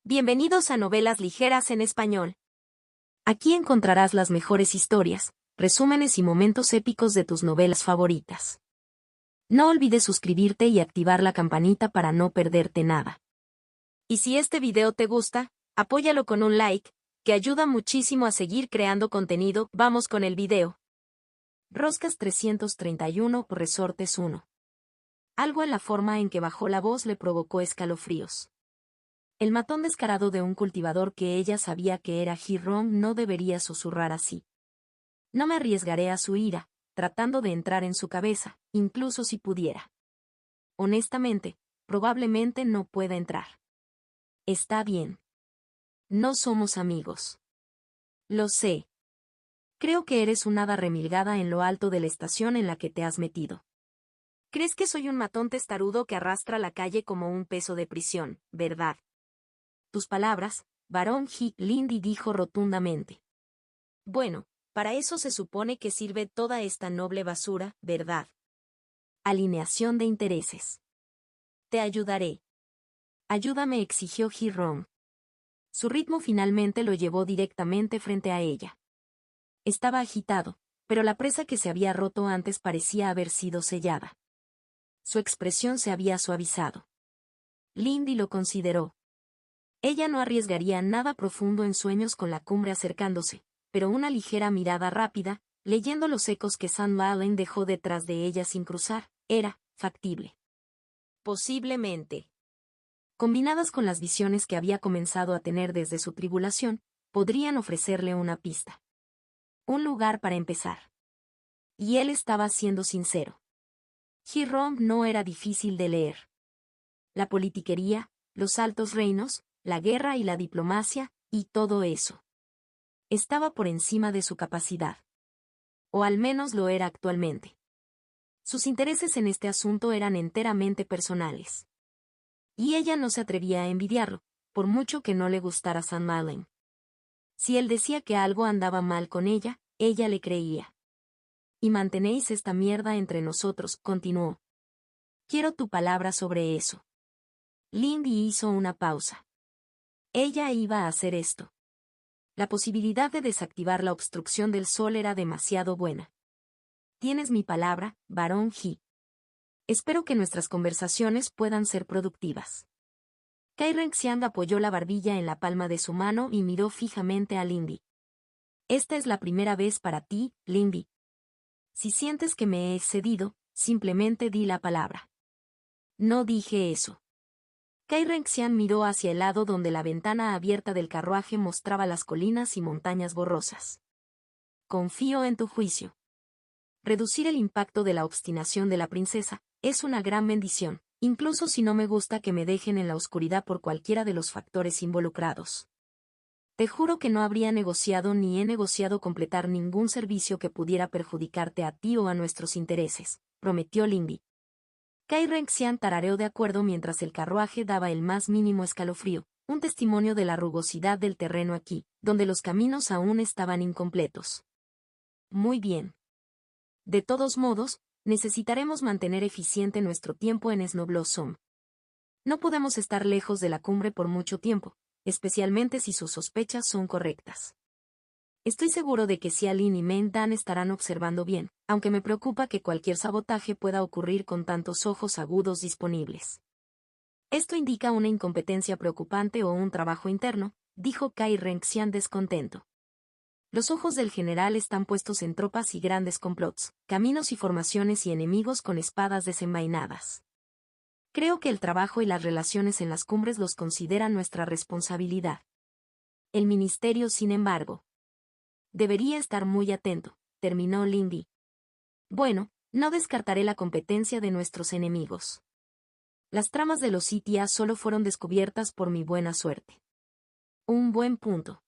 Bienvenidos a Novelas Ligeras en Español. Aquí encontrarás las mejores historias, resúmenes y momentos épicos de tus novelas favoritas. No olvides suscribirte y activar la campanita para no perderte nada. Y si este video te gusta, apóyalo con un like, que ayuda muchísimo a seguir creando contenido. Vamos con el video. Roscas 331 por Resortes 1. Algo en la forma en que bajó la voz le provocó escalofríos. El matón descarado de un cultivador que ella sabía que era Hiram no debería susurrar así. No me arriesgaré a su ira, tratando de entrar en su cabeza, incluso si pudiera. Honestamente, probablemente no pueda entrar. Está bien. No somos amigos. Lo sé. Creo que eres una hada remilgada en lo alto de la estación en la que te has metido. Crees que soy un matón testarudo que arrastra la calle como un peso de prisión, ¿verdad? Tus palabras, varón Lindy dijo rotundamente. Bueno, para eso se supone que sirve toda esta noble basura, ¿verdad? Alineación de intereses. Te ayudaré. Ayúdame, exigió Hiram. Su ritmo finalmente lo llevó directamente frente a ella. Estaba agitado, pero la presa que se había roto antes parecía haber sido sellada. Su expresión se había suavizado. Lindy lo consideró. Ella no arriesgaría nada profundo en sueños con la cumbre acercándose, pero una ligera mirada rápida, leyendo los ecos que Sam Allen dejó detrás de ella sin cruzar, era factible. Posiblemente. Combinadas con las visiones que había comenzado a tener desde su tribulación, podrían ofrecerle una pista. Un lugar para empezar. Y él estaba siendo sincero. Hiram no era difícil de leer. La politiquería, los altos reinos, la guerra y la diplomacia, y todo eso. Estaba por encima de su capacidad. O al menos lo era actualmente. Sus intereses en este asunto eran enteramente personales. Y ella no se atrevía a envidiarlo, por mucho que no le gustara Sam Allen. Si él decía que algo andaba mal con ella le creía. Y mantenéis esta mierda entre nosotros, continuó. Quiero tu palabra sobre eso. Lindy hizo una pausa. Ella iba a hacer esto. La posibilidad de desactivar la obstrucción del sol era demasiado buena. Tienes mi palabra, varón G. Espero que nuestras conversaciones puedan ser productivas. Kai Renxian apoyó la barbilla en la palma de su mano y miró fijamente a Lindy. Esta es la primera vez para ti, Lindy. Si sientes que me he excedido, simplemente di la palabra. No dije eso. Kai Renxian miró hacia el lado donde la ventana abierta del carruaje mostraba las colinas y montañas borrosas. Confío en tu juicio. Reducir el impacto de la obstinación de la princesa es una gran bendición, incluso si no me gusta que me dejen en la oscuridad por cualquiera de los factores involucrados. Te juro que no habría negociado ni he negociado completar ningún servicio que pudiera perjudicarte a ti o a nuestros intereses, prometió Lindy. Kai Renxian tarareó de acuerdo mientras el carruaje daba el más mínimo escalofrío, un testimonio de la rugosidad del terreno aquí, donde los caminos aún estaban incompletos. Muy bien. De todos modos, necesitaremos mantener eficiente nuestro tiempo en Snow Blossom. No podemos estar lejos de la cumbre por mucho tiempo, especialmente si sus sospechas son correctas. Estoy seguro de que Xiaolin y Meng Dan estarán observando bien, aunque me preocupa que cualquier sabotaje pueda ocurrir con tantos ojos agudos disponibles. Esto indica una incompetencia preocupante o un trabajo interno, dijo Kai Renxian descontento. Los ojos del general están puestos en tropas y grandes complots, caminos y formaciones y enemigos con espadas desenvainadas. Creo que el trabajo y las relaciones en las cumbres los consideran nuestra responsabilidad. El ministerio, sin embargo, debería estar muy atento, terminó Lindy. Bueno, no descartaré la competencia de nuestros enemigos. Las tramas de los Sitias solo fueron descubiertas por mi buena suerte. Un buen punto.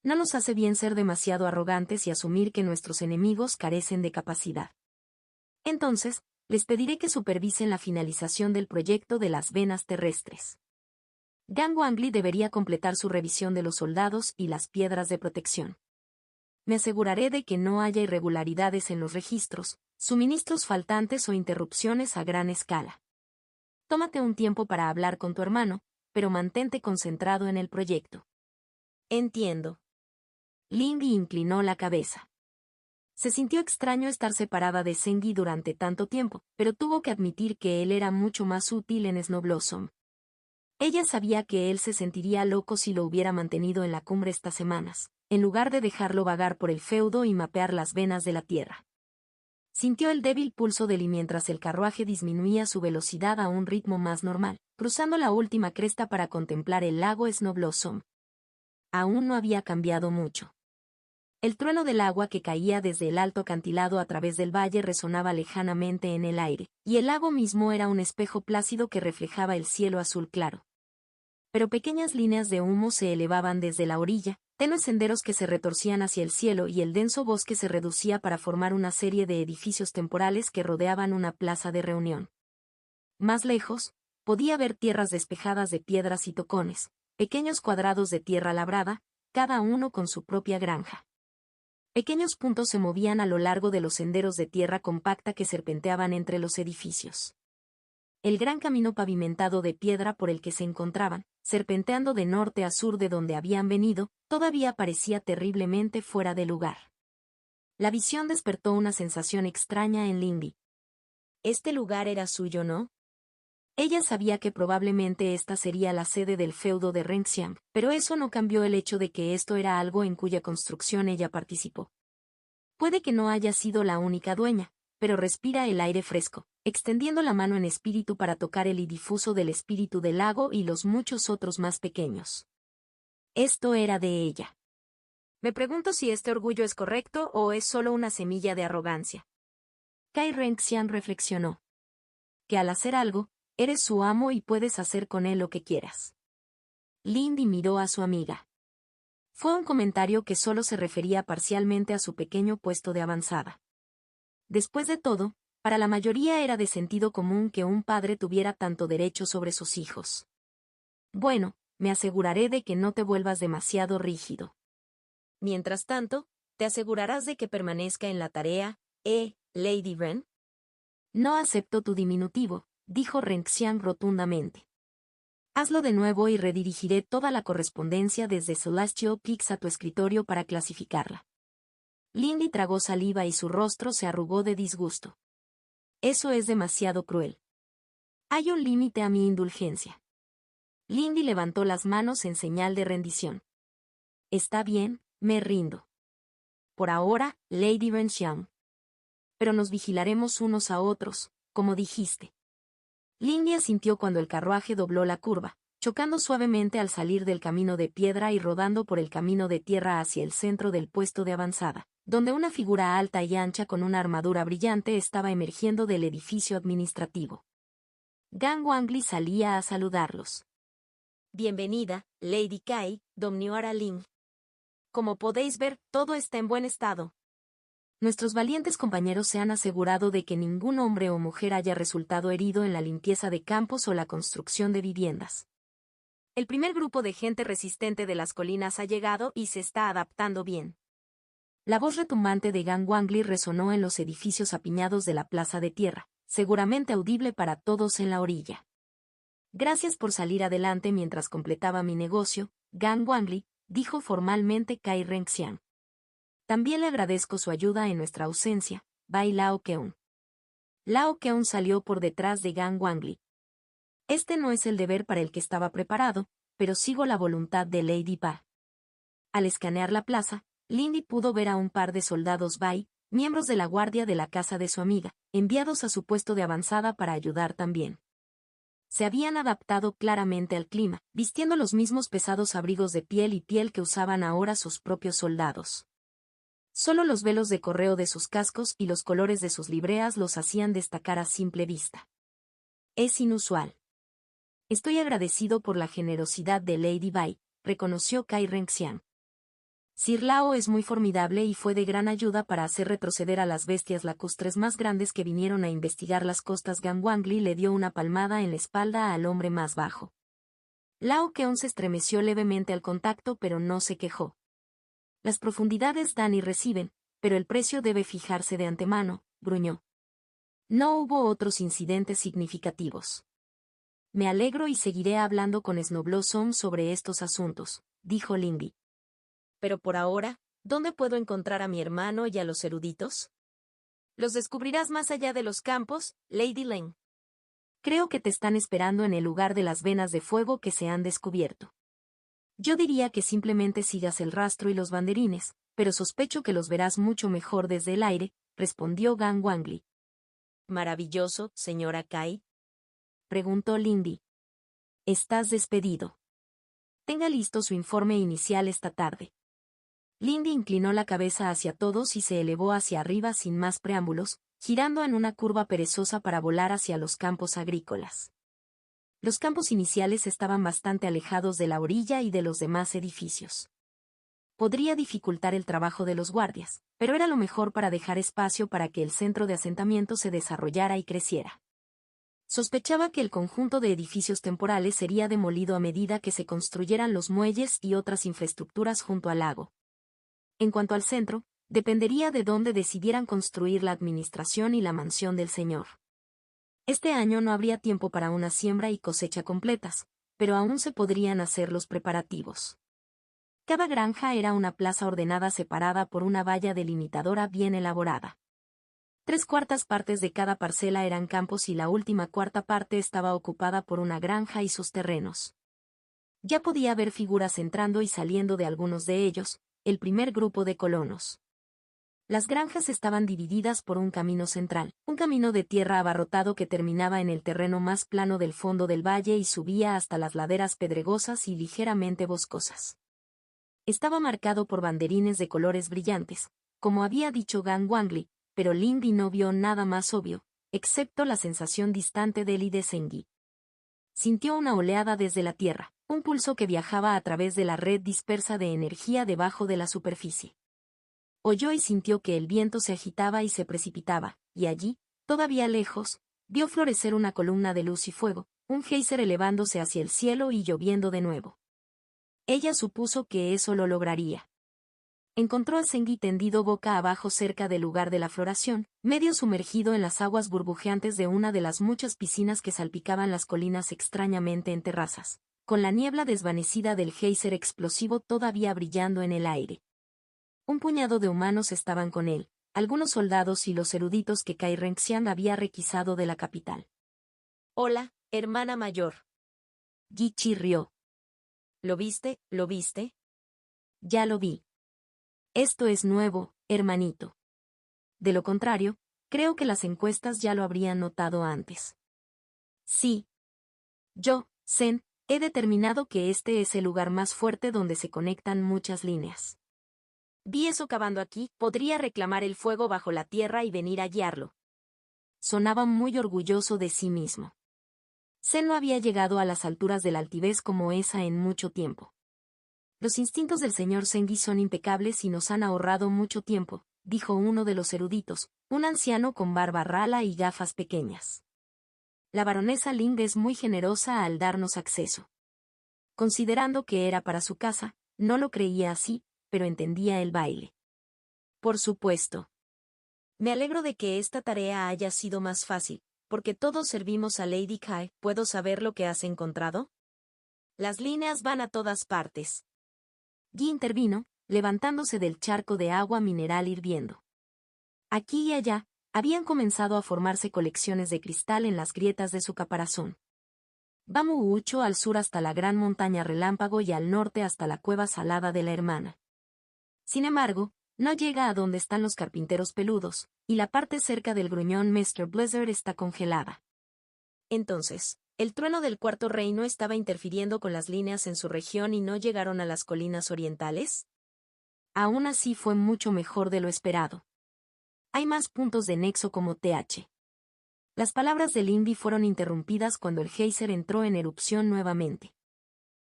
No nos hace bien ser demasiado arrogantes y asumir que nuestros enemigos carecen de capacidad. Entonces, les pediré que supervisen la finalización del proyecto de las venas terrestres. Gang Wangli debería completar su revisión de los soldados y las piedras de protección. Me aseguraré de que no haya irregularidades en los registros, suministros faltantes o interrupciones a gran escala. Tómate un tiempo para hablar con tu hermano, pero mantente concentrado en el proyecto. Entiendo. Lindy inclinó la cabeza. Se sintió extraño estar separada de Sengi durante tanto tiempo, pero tuvo que admitir que él era mucho más útil en Snow Blossom. Ella sabía que él se sentiría loco si lo hubiera mantenido en la cumbre estas semanas, en lugar de dejarlo vagar por el feudo y mapear las venas de la tierra. Sintió el débil pulso de Lee mientras el carruaje disminuía su velocidad a un ritmo más normal, cruzando la última cresta para contemplar el lago Snow Blossom. Aún no había cambiado mucho. El trueno del agua que caía desde el alto acantilado a través del valle resonaba lejanamente en el aire, y el lago mismo era un espejo plácido que reflejaba el cielo azul claro. Pero pequeñas líneas de humo se elevaban desde la orilla, tenues senderos que se retorcían hacia el cielo y el denso bosque se reducía para formar una serie de edificios temporales que rodeaban una plaza de reunión. Más lejos, podía ver tierras despejadas de piedras y tocones, pequeños cuadrados de tierra labrada, cada uno con su propia granja. Pequeños puntos se movían a lo largo de los senderos de tierra compacta que serpenteaban entre los edificios. El gran camino pavimentado de piedra por el que se encontraban, serpenteando de norte a sur de donde habían venido, todavía parecía terriblemente fuera de lugar. La visión despertó una sensación extraña en Lindy. Este lugar era suyo, ¿no? Ella sabía que probablemente esta sería la sede del feudo de Renxiang, pero eso no cambió el hecho de que esto era algo en cuya construcción ella participó. Puede que no haya sido la única dueña, pero respira el aire fresco, extendiendo la mano en espíritu para tocar el difuso del espíritu del lago y los muchos otros más pequeños. Esto era de ella. Me pregunto si este orgullo es correcto o es solo una semilla de arrogancia. Kai Renxiang reflexionó. Que al hacer algo, eres su amo y puedes hacer con él lo que quieras. Lindy miró a su amiga. Fue un comentario que solo se refería parcialmente a su pequeño puesto de avanzada. Después de todo, para la mayoría era de sentido común que un padre tuviera tanto derecho sobre sus hijos. Bueno, me aseguraré de que no te vuelvas demasiado rígido. Mientras tanto, ¿te asegurarás de que permanezca en la tarea, Lady Wren? No acepto tu diminutivo, dijo Renxiang rotundamente. Hazlo de nuevo y redirigiré toda la correspondencia desde Celestial Peaks a tu escritorio para clasificarla. Lindy tragó saliva y su rostro se arrugó de disgusto. Eso es demasiado cruel. Hay un límite a mi indulgencia. Lindy levantó las manos en señal de rendición. Está bien, me rindo. Por ahora, Lady Renxiang. Pero nos vigilaremos unos a otros, como dijiste. Lindy asintió cuando el carruaje dobló la curva, chocando suavemente al salir del camino de piedra y rodando por el camino de tierra hacia el centro del puesto de avanzada, donde una figura alta y ancha con una armadura brillante estaba emergiendo del edificio administrativo. Gang Wangli salía a saludarlos. Bienvenida, Lady Kai, Domniora Ling. Como podéis ver, todo está en buen estado. Nuestros valientes compañeros se han asegurado de que ningún hombre o mujer haya resultado herido en la limpieza de campos o la construcción de viviendas. El primer grupo de gente resistente de las colinas ha llegado y se está adaptando bien. La voz retumbante de Gang Wangli resonó en los edificios apiñados de la plaza de tierra, seguramente audible para todos en la orilla. Gracias por salir adelante mientras completaba mi negocio, Gang Wangli, dijo formalmente Kai Renxiang. También le agradezco su ayuda en nuestra ausencia, Bai Lao Keun. Lao Keun salió por detrás de Gang Wangli. Este no es el deber para el que estaba preparado, pero sigo la voluntad de Lady Ba. Al escanear la plaza, Lindy pudo ver a un par de soldados Bai, miembros de la guardia de la casa de su amiga, enviados a su puesto de avanzada para ayudar también. Se habían adaptado claramente al clima, vistiendo los mismos pesados abrigos de piel y piel que usaban ahora sus propios soldados. Solo los velos de correo de sus cascos y los colores de sus libreas los hacían destacar a simple vista. Es inusual. Estoy agradecido por la generosidad de Lady Bai, reconoció Kai Renxiang. Sir Lao es muy formidable y fue de gran ayuda para hacer retroceder a las bestias lacustres más grandes que vinieron a investigar las costas. Gang Wangli le dio una palmada en la espalda al hombre más bajo. Lao Keun se estremeció levemente al contacto pero no se quejó. Las profundidades dan y reciben, pero el precio debe fijarse de antemano, gruñó. No hubo otros incidentes significativos. Me alegro y seguiré hablando con Snowblossom sobre estos asuntos, dijo Lindy. Pero por ahora, ¿dónde puedo encontrar a mi hermano y a los eruditos? Los descubrirás más allá de los campos, Lady Lane. Creo que te están esperando en el lugar de las venas de fuego que se han descubierto. Yo diría que simplemente sigas el rastro y los banderines, pero sospecho que los verás mucho mejor desde el aire, respondió Gang Wangli. Maravilloso, señora Kai, preguntó Lindy. Estás despedido. Tenga listo su informe inicial esta tarde. Lindy inclinó la cabeza hacia todos y se elevó hacia arriba sin más preámbulos, girando en una curva perezosa para volar hacia los campos agrícolas. Los campos iniciales estaban bastante alejados de la orilla y de los demás edificios. Podría dificultar el trabajo de los guardias, pero era lo mejor para dejar espacio para que el centro de asentamiento se desarrollara y creciera. Sospechaba que el conjunto de edificios temporales sería demolido a medida que se construyeran los muelles y otras infraestructuras junto al lago. En cuanto al centro, dependería de dónde decidieran construir la administración y la mansión del señor. Este año no habría tiempo para una siembra y cosecha completas, pero aún se podrían hacer los preparativos. Cada granja era una plaza ordenada separada por una valla delimitadora bien elaborada. 3/4 partes de cada parcela eran campos y la última cuarta parte estaba ocupada por una granja y sus terrenos. Ya podía ver figuras entrando y saliendo de algunos de ellos, el primer grupo de colonos. Las granjas estaban divididas por un camino central, un camino de tierra abarrotado que terminaba en el terreno más plano del fondo del valle y subía hasta las laderas pedregosas y ligeramente boscosas. Estaba marcado por banderines de colores brillantes, como había dicho Gang Wangli, pero Lindy no vio nada más obvio, excepto la sensación distante de él y de Sengi. Sintió una oleada desde la tierra, un pulso que viajaba a través de la red dispersa de energía debajo de la superficie. Oyó y sintió que el viento se agitaba y se precipitaba, y allí, todavía lejos, vio florecer una columna de luz y fuego, un geyser elevándose hacia el cielo y lloviendo de nuevo. Ella supuso que eso lo lograría. Encontró a Sengi tendido boca abajo cerca del lugar de la floración, medio sumergido en las aguas burbujeantes de una de las muchas piscinas que salpicaban las colinas extrañamente en terrazas, con la niebla desvanecida del geyser explosivo todavía brillando en el aire. Un puñado de humanos estaban con él, algunos soldados y los eruditos que Kai Renxian había requisado de la capital. «Hola, hermana mayor». Yi chirrió. «¿Lo viste? ¿Lo viste?» «Ya lo vi. Esto es nuevo, hermanito. De lo contrario, creo que las encuestas ya lo habrían notado antes». «Sí. Yo, Zen, he determinado que este es el lugar más fuerte donde se conectan muchas líneas. Vi eso cavando aquí, podría reclamar el fuego bajo la tierra y venir a guiarlo». Sonaba muy orgulloso de sí mismo. Zen no había llegado a las alturas de la altivez como esa en mucho tiempo. «Los instintos del señor Sengi son impecables y nos han ahorrado mucho tiempo», dijo uno de los eruditos, un anciano con barba rala y gafas pequeñas. «La baronesa Ling es muy generosa al darnos acceso». Considerando que era para su casa, no lo creía así, pero entendía el baile. «Por supuesto. Me alegro de que esta tarea haya sido más fácil, porque todos servimos a Lady Kai. ¿Puedo saber lo que has encontrado?» «Las líneas van a todas partes». Yi intervino, levantándose del charco de agua mineral hirviendo. Aquí y allá, habían comenzado a formarse colecciones de cristal en las grietas de su caparazón. Bamu Ucho al sur hasta la gran montaña Relámpago y al norte hasta la cueva salada de la hermana. Sin embargo, no llega a donde están los carpinteros peludos, y la parte cerca del gruñón Mr. Blizzard está congelada. Entonces, el trueno del Cuarto Reino estaba interfiriendo con las líneas en su región y no llegaron a las colinas orientales. Aún así fue mucho mejor de lo esperado. Hay más puntos de nexo como TH. Las palabras de Lindy fueron interrumpidas cuando el geyser entró en erupción nuevamente.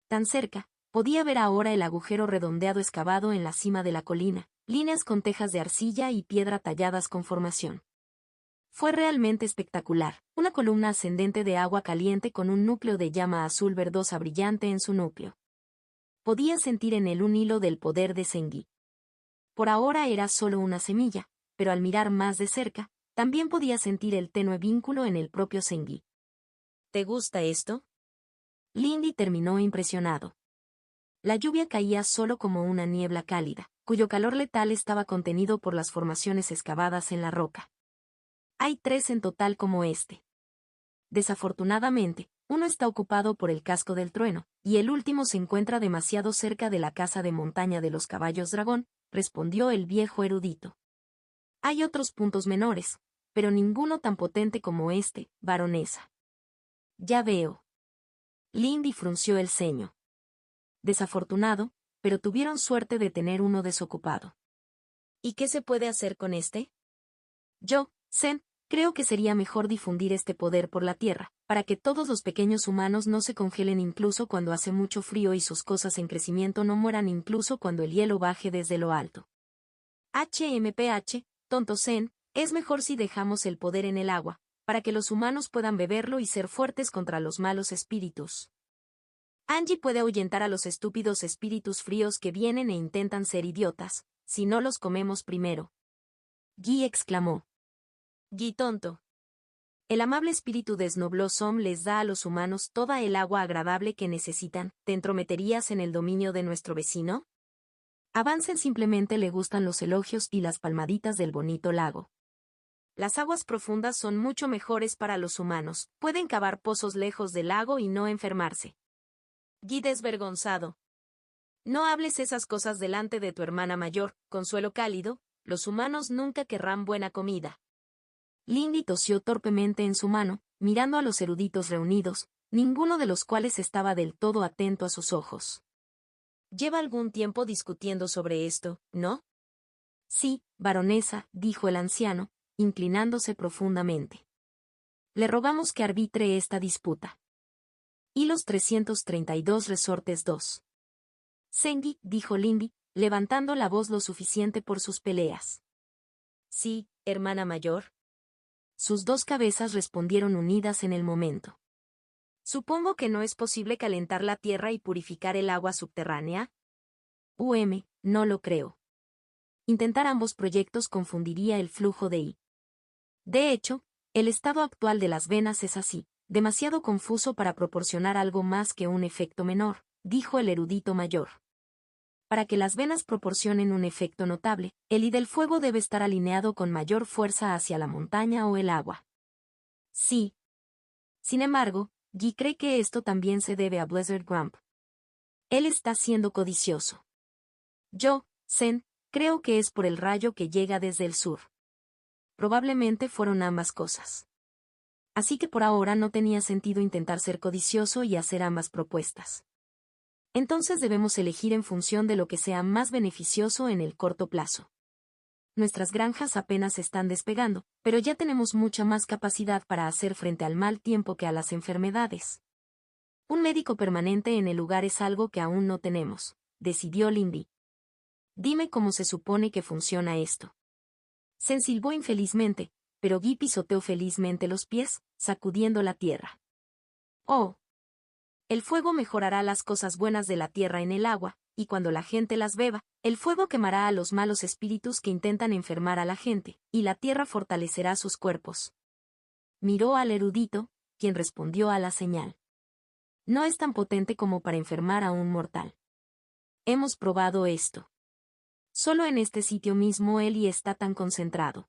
Tan cerca, podía ver ahora el agujero redondeado excavado en la cima de la colina, líneas con tejas de arcilla y piedra talladas con formación. Fue realmente espectacular, una columna ascendente de agua caliente con un núcleo de llama azul verdosa brillante en su núcleo. Podía sentir en él un hilo del poder de Sengi. Por ahora era solo una semilla, pero al mirar más de cerca, también podía sentir el tenue vínculo en el propio Sengi. «¿Te gusta esto?», Lindy terminó impresionado. La lluvia caía solo como una niebla cálida, cuyo calor letal estaba contenido por las formaciones excavadas en la roca. Hay 3 en total como este. Desafortunadamente, uno está ocupado por el casco del trueno, y el último se encuentra demasiado cerca de la casa de montaña de los caballos dragón, respondió el viejo erudito. Hay otros puntos menores, pero ninguno tan potente como este, baronesa. Ya veo. Lindy frunció el ceño. Desafortunado, pero tuvieron suerte de tener uno desocupado. ¿Y qué se puede hacer con este? Yo, Zen, creo que sería mejor difundir este poder por la tierra, para que todos los pequeños humanos no se congelen incluso cuando hace mucho frío y sus cosas en crecimiento no mueran incluso cuando el hielo baje desde lo alto. HMPH, tonto Zen, es mejor si dejamos el poder en el agua, para que los humanos puedan beberlo y ser fuertes contra los malos espíritus. Angie puede ahuyentar a los estúpidos espíritus fríos que vienen e intentan ser idiotas, si no los comemos primero. Guy exclamó. Guy tonto. El amable espíritu de Snowblossom les da a los humanos toda el agua agradable que necesitan. ¿Te entrometerías en el dominio de nuestro vecino? Avancen, simplemente le gustan los elogios y las palmaditas del bonito lago. Las aguas profundas son mucho mejores para los humanos, pueden cavar pozos lejos del lago y no enfermarse. Guy desvergonzado. No hables esas cosas delante de tu hermana mayor, Consuelo cálido, los humanos nunca querrán buena comida. Lindy tosió torpemente en su mano, mirando a los eruditos reunidos, ninguno de los cuales estaba del todo atento a sus ojos. Lleva algún tiempo discutiendo sobre esto, ¿no? Sí, baronesa, dijo el anciano, inclinándose profundamente. Le rogamos que arbitre esta disputa. Y los 332 resortes 2. Sengi, dijo Lindy, levantando la voz lo suficiente por sus peleas. Sí, hermana mayor. Sus 2 cabezas respondieron unidas en el momento. Supongo que no es posible calentar la tierra y purificar el agua subterránea. No lo creo. Intentar ambos proyectos confundiría el flujo de I. De hecho, el estado actual de las venas es así, demasiado confuso para proporcionar algo más que un efecto menor, dijo el erudito mayor. Para que las venas proporcionen un efecto notable, el I del fuego debe estar alineado con mayor fuerza hacia la montaña o el agua. Sí. Sin embargo, Guy cree que esto también se debe a Blizzard Grump. Él está siendo codicioso. Yo, Zen, creo que es por el rayo que llega desde el sur. Probablemente fueron ambas cosas. Así que por ahora no tenía sentido intentar ser codicioso y hacer ambas propuestas. Entonces debemos elegir en función de lo que sea más beneficioso en el corto plazo. Nuestras granjas apenas están despegando, pero ya tenemos mucha más capacidad para hacer frente al mal tiempo que a las enfermedades. Un médico permanente en el lugar es algo que aún no tenemos, decidió Lindy. Dime cómo se supone que funciona esto. Zen silbó infelizmente, pero Guy pisoteó felizmente los pies, sacudiendo la tierra. Oh. El fuego mejorará las cosas buenas de la tierra en el agua, y cuando la gente las beba, el fuego quemará a los malos espíritus que intentan enfermar a la gente, y la tierra fortalecerá sus cuerpos. Miró al erudito, quien respondió a la señal. No es tan potente como para enfermar a un mortal. Hemos probado esto. Solo en este sitio mismo Eli está tan concentrado.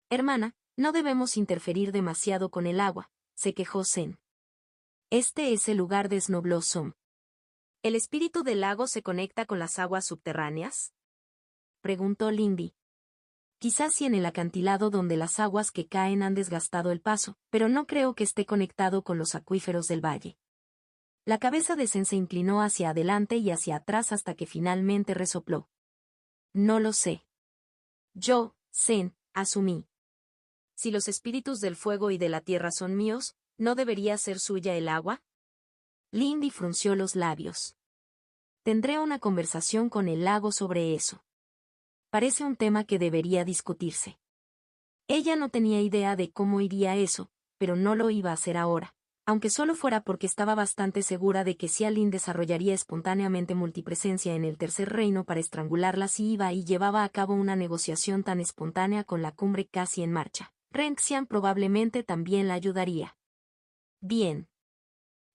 Hermana, no debemos interferir demasiado con el agua, se quejó Zen. Este es el lugar de Snowblossom. ¿El espíritu del lago se conecta con las aguas subterráneas? Preguntó Lindy. Quizás sí en el acantilado donde las aguas que caen han desgastado el paso, pero no creo que esté conectado con los acuíferos del valle. La cabeza de Zen se inclinó hacia adelante y hacia atrás hasta que finalmente resopló. No lo sé. Yo, Zen, asumí. Si los espíritus del fuego y de la tierra son míos, ¿no debería ser suya el agua? Lindy frunció los labios. Tendré una conversación con el lago sobre eso. Parece un tema que debería discutirse. Ella no tenía idea de cómo iría eso, pero no lo iba a hacer ahora, aunque solo fuera porque estaba bastante segura de que Xialin desarrollaría espontáneamente multipresencia en el Tercer Reino para estrangularla si iba y llevaba a cabo una negociación tan espontánea con la cumbre casi en marcha. Renxian probablemente también la ayudaría. Bien.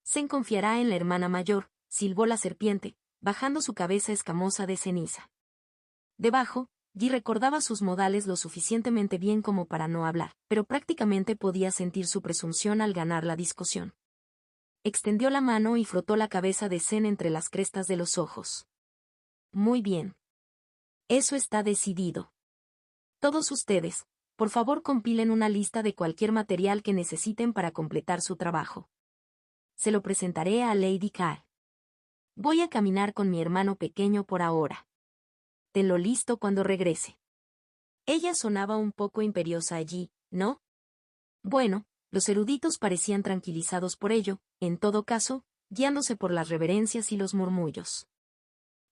Zen confiará en la hermana mayor, silbó la serpiente, bajando su cabeza escamosa de ceniza. Debajo, Guy recordaba sus modales lo suficientemente bien como para no hablar, pero prácticamente podía sentir su presunción al ganar la discusión. Extendió la mano y frotó la cabeza de Zen entre las crestas de los ojos. Muy bien. Eso está decidido. Todos ustedes, por favor compilen una lista de cualquier material que necesiten para completar su trabajo. Se lo presentaré a Lady Carr. Voy a caminar con mi hermano pequeño por ahora. Tenlo listo cuando regrese. Ella sonaba un poco imperiosa allí, ¿no? Bueno, los eruditos parecían tranquilizados por ello, en todo caso, guiándose por las reverencias y los murmullos.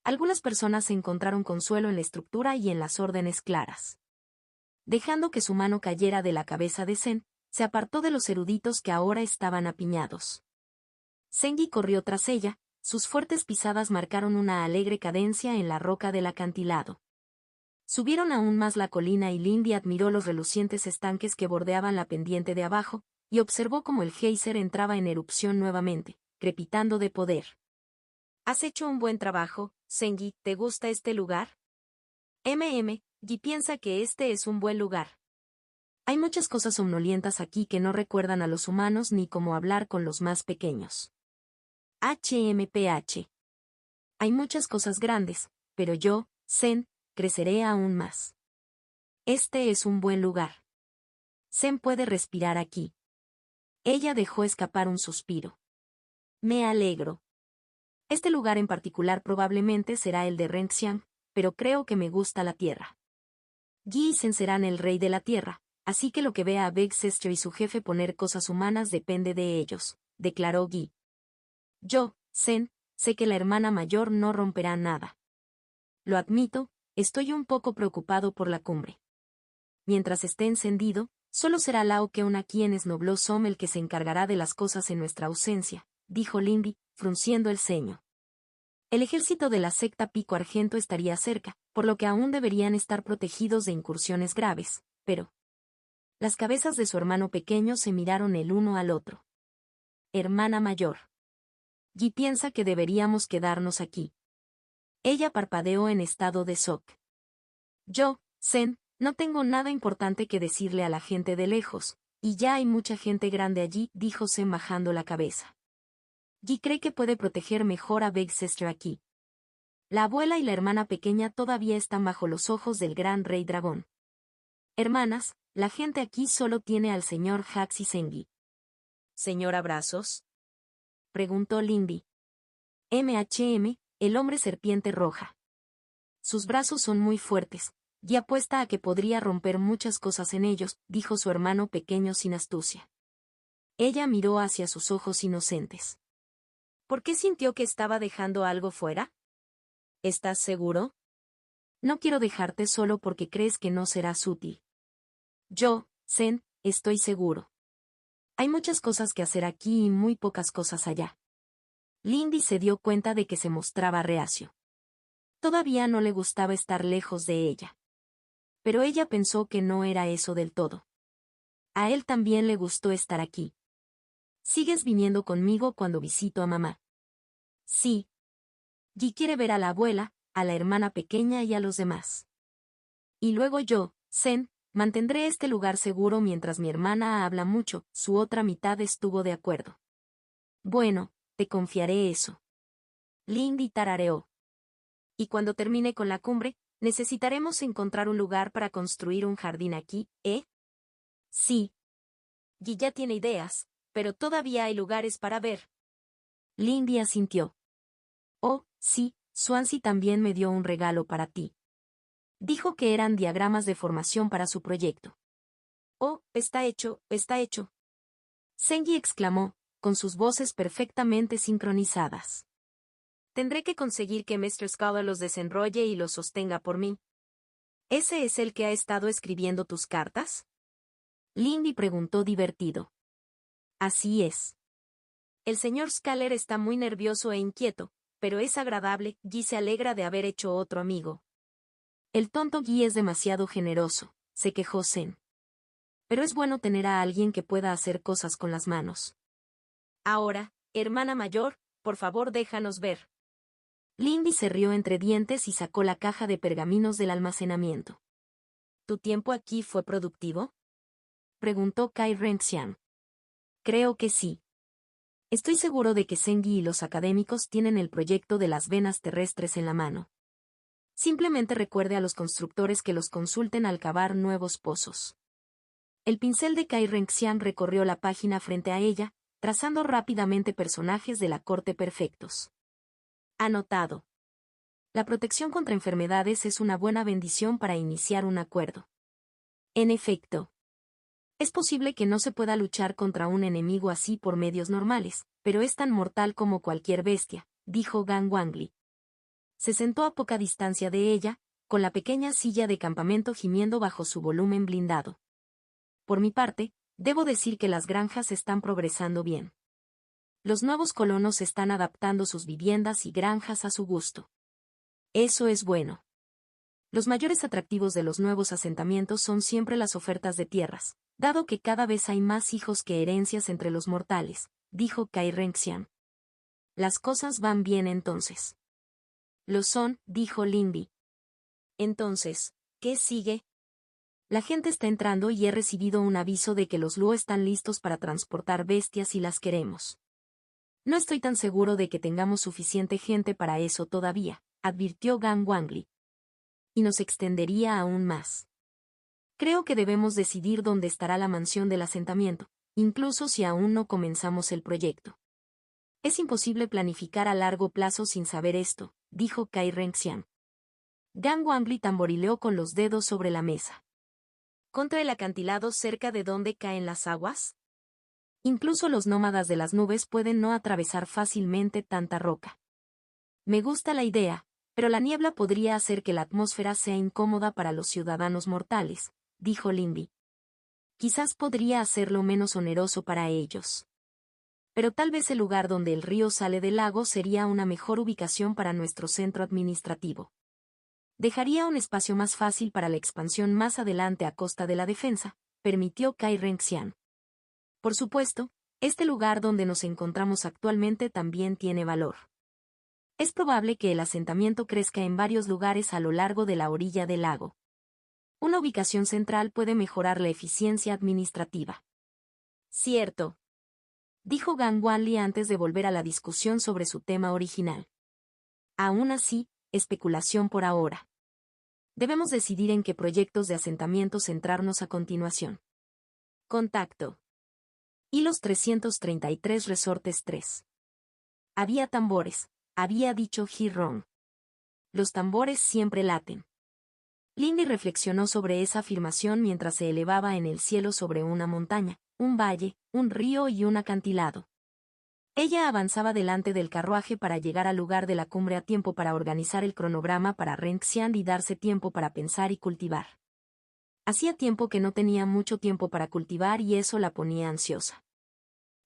Algunas personas encontraron consuelo en la estructura y en las órdenes claras. Dejando que su mano cayera de la cabeza de Zen, se apartó de los eruditos que ahora estaban apiñados. Zengi corrió tras ella, sus fuertes pisadas marcaron una alegre cadencia en la roca del acantilado. Subieron aún más la colina y Lindy admiró los relucientes estanques que bordeaban la pendiente de abajo, y observó cómo el geyser entraba en erupción nuevamente, crepitando de poder. ¿Has hecho un buen trabajo, Zengi? ¿Te gusta este lugar? Guy piensa que este es un buen lugar. Hay muchas cosas somnolientas aquí que no recuerdan a los humanos ni cómo hablar con los más pequeños. HMPH. Hay muchas cosas grandes, pero yo, Zen, creceré aún más. Este es un buen lugar. Zen puede respirar aquí. Ella dejó escapar un suspiro. Me alegro. Este lugar en particular probablemente será el de Renxiang, pero creo que me gusta la tierra. Guy y Zen serán el rey de la tierra, así que lo que vea a Bexester y su jefe poner cosas humanas depende de ellos, declaró Guy. Yo, Zen, sé que la hermana mayor no romperá nada. Lo admito, estoy un poco preocupado por la cumbre. Mientras esté encendido, solo será Lao Keun aquí en Snowblossom el que se encargará de las cosas en nuestra ausencia, dijo Lindy, frunciendo el ceño. El ejército de la secta Pico Argento estaría cerca, por lo que aún deberían estar protegidos de incursiones graves, pero... Las cabezas de su hermano pequeño se miraron el uno al otro. Hermana mayor. Guy piensa que deberíamos quedarnos aquí. Ella parpadeó en estado de shock. Yo, Zen, no tengo nada importante que decirle a la gente de lejos, y ya hay mucha gente grande allí, dijo Zen bajando la cabeza. Guy cree que puede proteger mejor a Bexester aquí. La abuela y la hermana pequeña todavía están bajo los ojos del gran rey dragón. Hermanas, la gente aquí solo tiene al señor Hax y Zengi. ¿Señor Abrazos? Preguntó Lindy. El hombre serpiente roja. Sus brazos son muy fuertes, y apuesta a que podría romper muchas cosas en ellos, dijo su hermano pequeño sin astucia. Ella miró hacia sus ojos inocentes. ¿Por qué sintió que estaba dejando algo fuera? ¿Estás seguro? No quiero dejarte solo porque crees que no serás útil. Yo, Zen, estoy seguro. Hay muchas cosas que hacer aquí y muy pocas cosas allá. Lindy se dio cuenta de que se mostraba reacio. Todavía no le gustaba estar lejos de ella. Pero ella pensó que no era eso del todo. A él también le gustó estar aquí. ¿Sigues viniendo conmigo cuando visito a mamá? Sí. Guy quiere ver a la abuela, a la hermana pequeña y a los demás. Y luego yo, Zen, mantendré este lugar seguro mientras mi hermana habla mucho, su otra mitad estuvo de acuerdo. Bueno, te confiaré eso. Lindy tarareó. Y cuando termine con la cumbre, necesitaremos encontrar un lugar para construir un jardín aquí, ¿eh? Sí. Guy ya tiene ideas, pero todavía hay lugares para ver. Lindy asintió. Oh, sí, Swansea también me dio un regalo para ti. Dijo que eran diagramas de formación para su proyecto. Oh, está hecho, está hecho. Zengi exclamó, con sus voces perfectamente sincronizadas. Tendré que conseguir que Mr. Scholar los desenrolle y los sostenga por mí. ¿Ese es el que ha estado escribiendo tus cartas? Lindy preguntó divertido. Así es. El señor Scaler está muy nervioso e inquieto, pero es agradable, Guy se alegra de haber hecho otro amigo. El tonto Guy es demasiado generoso, se quejó Zen. Pero es bueno tener a alguien que pueda hacer cosas con las manos. Ahora, Hermana mayor, por favor déjanos ver. Lindy se rió entre dientes y sacó la caja de pergaminos del almacenamiento. ¿Tu tiempo aquí fue productivo?, preguntó Kai Renxian. Creo que sí. Estoy seguro de que Sengi y los académicos tienen el proyecto de las venas terrestres en la mano. Simplemente recuerde a los constructores que los consulten al cavar nuevos pozos. El pincel de Kai Renxian recorrió la página frente a ella, trazando rápidamente personajes de la corte perfectos. Anotado. La protección contra enfermedades es una buena bendición para iniciar un acuerdo. En efecto. Es posible que no se pueda luchar contra un enemigo así por medios normales, pero es tan mortal como cualquier bestia, dijo Gan Wangli. Se sentó a poca distancia de ella, con la pequeña silla de campamento gimiendo bajo su volumen blindado. Por mi parte, debo decir que las granjas están progresando bien. Los nuevos colonos están adaptando sus viviendas y granjas a su gusto. Eso es bueno. Los mayores atractivos de los nuevos asentamientos son siempre las ofertas de tierras, dado que cada vez hay más hijos que herencias entre los mortales, dijo Kai Renxian. Las cosas van bien entonces. Lo son, dijo Lindy. Entonces, ¿qué sigue? La gente está entrando y he recibido un aviso de que los Luo están listos para transportar bestias y las queremos. No estoy tan seguro de que tengamos suficiente gente para eso todavía, advirtió Gan Wangli. Y nos extendería aún más. Creo que debemos decidir dónde estará la mansión del asentamiento, incluso si aún no comenzamos el proyecto. Es imposible planificar a largo plazo sin saber esto, dijo Kai Renxian. Gan Wangli tamborileó con los dedos sobre la mesa. ¿Contra el acantilado cerca de donde caen las aguas? Incluso los nómadas de las nubes pueden no atravesar fácilmente tanta roca. Me gusta la idea, pero la niebla podría hacer que la atmósfera sea incómoda para los ciudadanos mortales, dijo Lindy. Quizás podría hacerlo menos oneroso para ellos. Pero tal vez el lugar donde el río sale del lago sería una mejor ubicación para nuestro centro administrativo. Dejaría un espacio más fácil para la expansión más adelante a costa de la defensa, permitió Kai Renxian. Por supuesto, este lugar donde nos encontramos actualmente también tiene valor. Es probable que el asentamiento crezca en varios lugares a lo largo de la orilla del lago. Una ubicación central puede mejorar la eficiencia administrativa. Cierto. Dijo Gan Wangli antes de volver a la discusión sobre su tema original. Aún así, especulación por ahora. Debemos decidir en qué proyectos de asentamiento centrarnos a continuación. Contacto. Hilos 333 Resortes 3. Había tambores, había dicho Hi-Rong. Los tambores siempre laten. Lindy reflexionó sobre esa afirmación mientras se elevaba en el cielo sobre una montaña, un valle, un río y un acantilado. Ella avanzaba delante del carruaje para llegar al lugar de la cumbre a tiempo para organizar el cronograma para Renxian y darse tiempo para pensar y cultivar. Hacía tiempo que no tenía mucho tiempo para cultivar y eso la ponía ansiosa.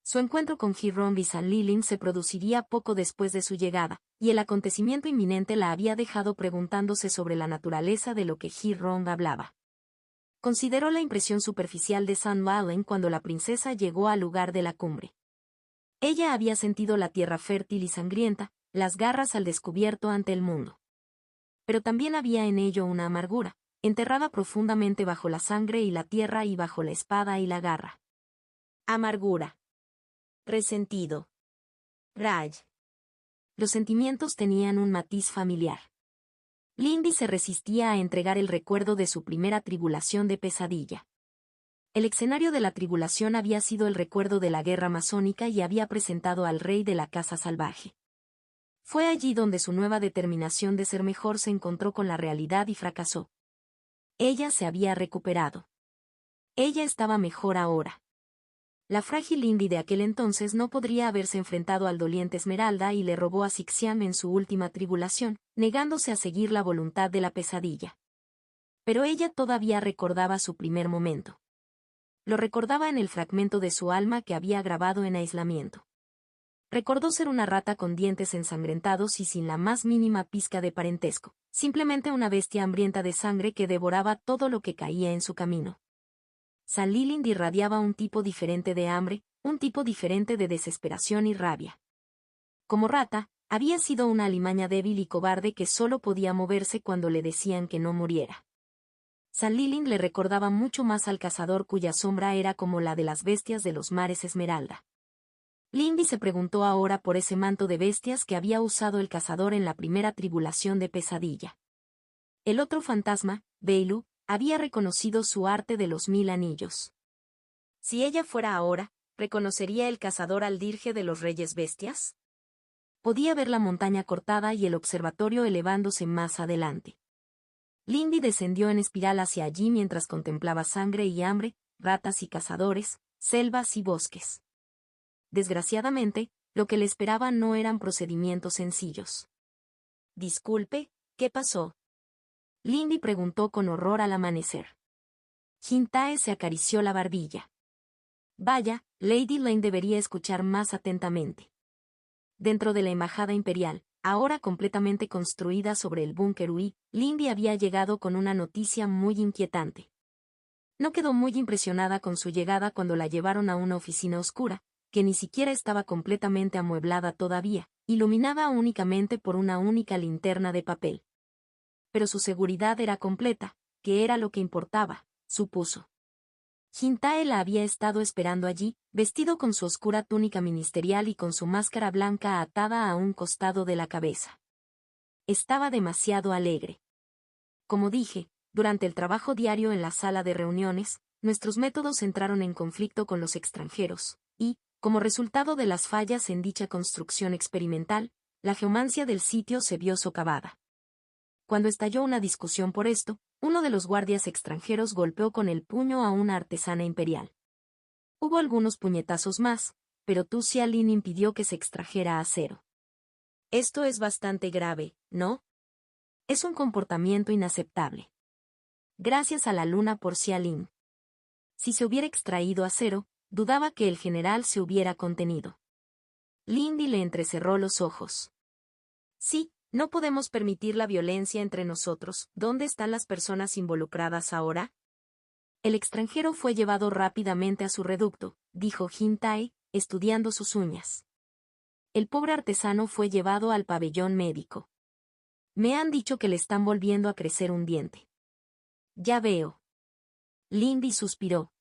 Su encuentro con Hi-Rong y San Lilin se produciría poco después de su llegada, y el acontecimiento inminente la había dejado preguntándose sobre la naturaleza de lo que Hi-Rong hablaba. Consideró la impresión superficial de San Valen cuando la princesa llegó al lugar de la cumbre. Ella había sentido la tierra fértil y sangrienta, las garras al descubierto ante el mundo. Pero también había en ello una amargura, enterrada profundamente bajo la sangre y la tierra y bajo la espada y la garra. Amargura. Resentido. Raj. Los sentimientos tenían un matiz familiar. Lindy se resistía a entregar el recuerdo de su primera tribulación de pesadilla. El escenario de la tribulación había sido el recuerdo de la guerra masónica y había presentado al rey de la casa salvaje. Fue allí donde su nueva determinación de ser mejor se encontró con la realidad y fracasó. Ella se había recuperado. Ella estaba mejor ahora. La frágil Lindy de aquel entonces no podría haberse enfrentado al doliente Esmeralda y le robó a Sixian en su última tribulación, negándose a seguir la voluntad de la pesadilla. Pero ella todavía recordaba su primer momento. Lo recordaba en el fragmento de su alma que había grabado en aislamiento. Recordó ser una rata con dientes ensangrentados y sin la más mínima pizca de parentesco, simplemente una bestia hambrienta de sangre que devoraba todo lo que caía en su camino. San Lilin irradiaba un tipo diferente de hambre, un tipo diferente de desesperación y rabia. Como rata, había sido una alimaña débil y cobarde que solo podía moverse cuando le decían que no muriera. San Lilin le recordaba mucho más al cazador cuya sombra era como la de las bestias de los mares Esmeralda. Lindy se preguntó ahora por ese manto de bestias que había usado el cazador en la primera tribulación de Pesadilla. El otro fantasma, Bailu, había reconocido su arte de los 1000 anillos. Si ella fuera ahora, ¿reconocería el cazador al dirge de los reyes bestias? Podía ver la montaña cortada y el observatorio elevándose más adelante. Lindy descendió en espiral hacia allí mientras contemplaba sangre y hambre, ratas y cazadores, selvas y bosques. Desgraciadamente, lo que le esperaba no eran procedimientos sencillos. Disculpe, ¿qué pasó? Lindy preguntó con horror al amanecer. Hintae se acarició la barbilla. Vaya, Lady Lane debería escuchar más atentamente. Dentro de la embajada imperial, ahora completamente construida sobre el búnker Ui, Lindy había llegado con una noticia muy inquietante. No quedó muy impresionada con su llegada cuando la llevaron a una oficina oscura, que ni siquiera estaba completamente amueblada todavía, iluminada únicamente por una única linterna de papel. Pero su seguridad era completa, que era lo que importaba, supuso. Hintae la había estado esperando allí, vestido con su oscura túnica ministerial y con su máscara blanca atada a un costado de la cabeza. Estaba demasiado alegre. Como dije, durante el trabajo diario en la sala de reuniones, nuestros métodos entraron en conflicto con los extranjeros, y, como resultado de las fallas en dicha construcción experimental, la geomancia del sitio se vio socavada. Cuando estalló una discusión por esto, uno de los guardias extranjeros golpeó con el puño a una artesana imperial. Hubo algunos puñetazos más, pero Tu Xiaolin impidió que se extrajera acero. Esto es bastante grave, ¿no? Es un comportamiento inaceptable. Gracias a la luna por Xiaolin. Si se hubiera extraído acero, dudaba que el general se hubiera contenido. Lindy le entrecerró los ojos. Sí, no podemos permitir la violencia entre nosotros. ¿Dónde están las personas involucradas ahora? El extranjero fue llevado rápidamente a su reducto, dijo Hintae, estudiando sus uñas. El pobre artesano fue llevado al pabellón médico. Me han dicho que le están volviendo a crecer un diente. Ya veo. Lindy suspiró.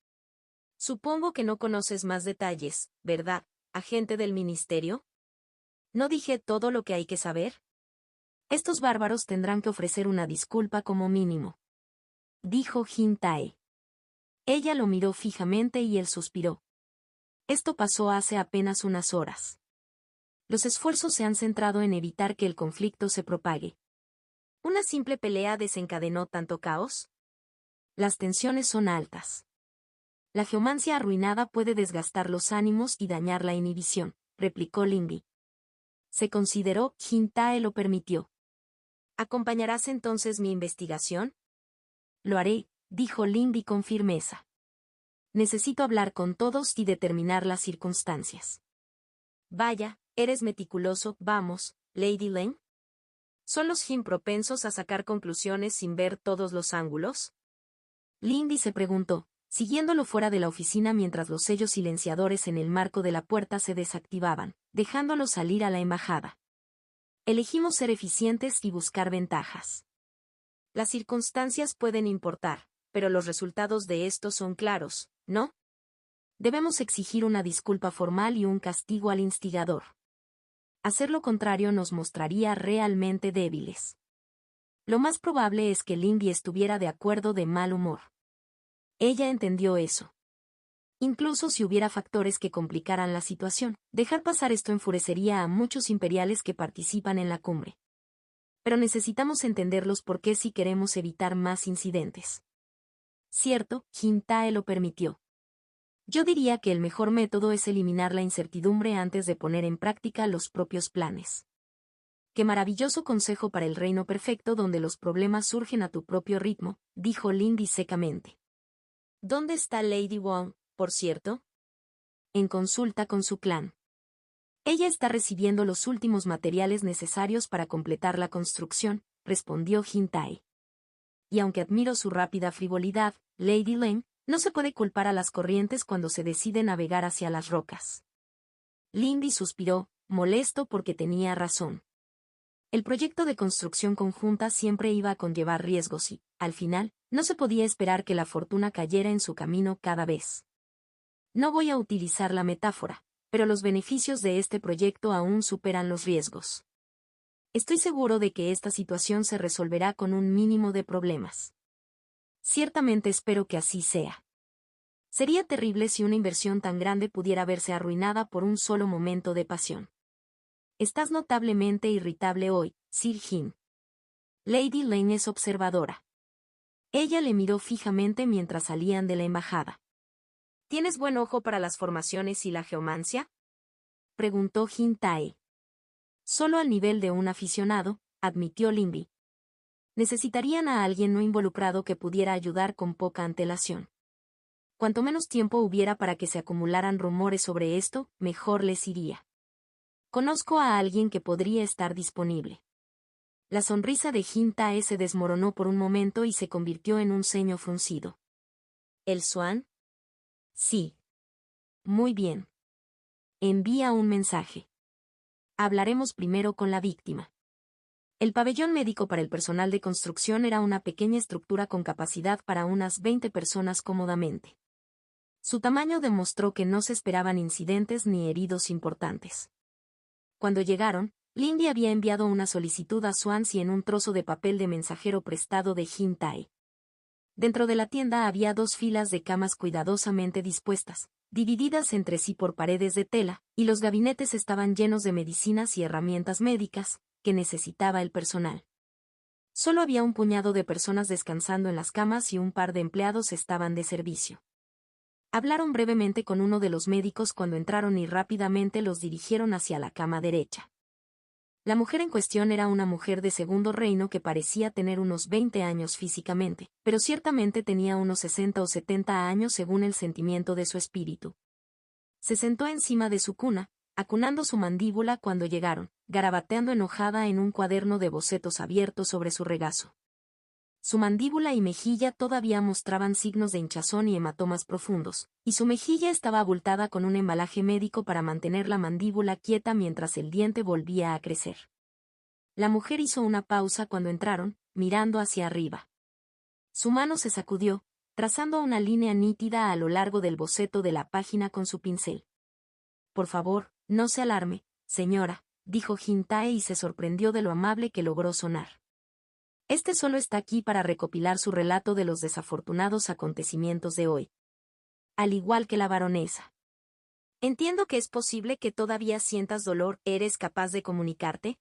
Supongo que no conoces más detalles, ¿verdad, agente del ministerio? ¿No dije todo lo que hay que saber? Estos bárbaros tendrán que ofrecer una disculpa como mínimo. Dijo Hintae. Ella lo miró fijamente y él suspiró. Esto pasó hace apenas unas horas. Los esfuerzos se han centrado en evitar que el conflicto se propague. ¿Una simple pelea desencadenó tanto caos? Las tensiones son altas. La geomancia arruinada puede desgastar los ánimos y dañar la inhibición, replicó Lindy. Se consideró, Hintae lo permitió. ¿Acompañarás entonces mi investigación? Lo haré, dijo Lindy con firmeza. Necesito hablar con todos y determinar las circunstancias. Vaya, eres meticuloso, vamos, Lady Lane. ¿Son los Jin propensos a sacar conclusiones sin ver todos los ángulos? Lindy se preguntó, siguiéndolo fuera de la oficina mientras los sellos silenciadores en el marco de la puerta se desactivaban, dejándolo salir a la embajada. Elegimos ser eficientes y buscar ventajas. Las circunstancias pueden importar, pero los resultados de esto son claros, ¿no? Debemos exigir una disculpa formal y un castigo al instigador. Hacer lo contrario nos mostraría realmente débiles. Lo más probable es que Lindy estuviera de acuerdo de mal humor. Ella entendió eso. Incluso si hubiera factores que complicaran la situación, dejar pasar esto enfurecería a muchos imperiales que participan en la cumbre. Pero necesitamos entenderlos porque si queremos evitar más incidentes. Cierto, Hintae lo permitió. Yo diría que el mejor método es eliminar la incertidumbre antes de poner en práctica los propios planes. Qué maravilloso consejo para el reino perfecto donde los problemas surgen a tu propio ritmo, dijo Lindy secamente. ¿Dónde está Lady Wong, por cierto? En consulta con su clan. Ella está recibiendo los últimos materiales necesarios para completar la construcción, respondió Hintae. Y aunque admiro su rápida frivolidad, Lady Lane, No se puede culpar a las corrientes cuando se decide navegar hacia las rocas. Lindy suspiró, molesto porque tenía razón. El proyecto de construcción conjunta siempre iba a conllevar riesgos y, al final, no se podía esperar que la fortuna cayera en su camino cada vez. No voy a utilizar la metáfora, pero los beneficios de este proyecto aún superan los riesgos. Estoy seguro de que esta situación se resolverá con un mínimo de problemas. Ciertamente espero que así sea. Sería terrible si una inversión tan grande pudiera verse arruinada por un solo momento de pasión. Estás notablemente irritable hoy, Sir Jim. Lady Lane es observadora. Ella le miró fijamente mientras salían de la embajada. ¿Tienes buen ojo para las formaciones y la geomancia?, preguntó Jim Tae. Solo al nivel de un aficionado, admitió Lindy. Necesitarían a alguien no involucrado que pudiera ayudar con poca antelación. Cuanto menos tiempo hubiera para que se acumularan rumores sobre esto, mejor les iría. Conozco a alguien que podría estar disponible. La sonrisa de Jim Tae se desmoronó por un momento y se convirtió en un ceño fruncido. ¿El Swan? Sí. Muy bien. Envía un mensaje. Hablaremos primero con la víctima. El pabellón médico para el personal de construcción era una pequeña estructura con capacidad para unas 20 personas cómodamente. Su tamaño demostró que no se esperaban incidentes ni heridos importantes. Cuando llegaron, Lindy había enviado una solicitud a Swansea en un trozo de papel de mensajero prestado de Jim Tae. Dentro de la tienda había 2 filas de camas cuidadosamente dispuestas, divididas entre sí por paredes de tela, y los gabinetes estaban llenos de medicinas y herramientas médicas que necesitaba el personal. Solo había un puñado de personas descansando en las camas y un par de empleados estaban de servicio. Hablaron brevemente con uno de los médicos cuando entraron y rápidamente los dirigieron hacia la cama derecha. La mujer en cuestión era una mujer de segundo reino que parecía tener unos 20 años físicamente, pero ciertamente tenía unos 60 o 70 años según el sentimiento de su espíritu. Se sentó encima de su cuna, acunando su mandíbula cuando llegaron, garabateando enojada en un cuaderno de bocetos abierto sobre su regazo. Su mandíbula y mejilla todavía mostraban signos de hinchazón y hematomas profundos, y su mejilla estaba abultada con un embalaje médico para mantener la mandíbula quieta mientras el diente volvía a crecer. La mujer hizo una pausa cuando entraron, mirando hacia arriba. Su mano se sacudió, trazando una línea nítida a lo largo del boceto de la página con su pincel. Por favor, no se alarme, señora, dijo Jim Tae y se sorprendió de lo amable que logró sonar. Este solo está aquí para recopilar su relato de los desafortunados acontecimientos de hoy. Al igual que la baronesa. Entiendo que es posible que todavía sientas dolor. ¿Eres capaz de comunicarte?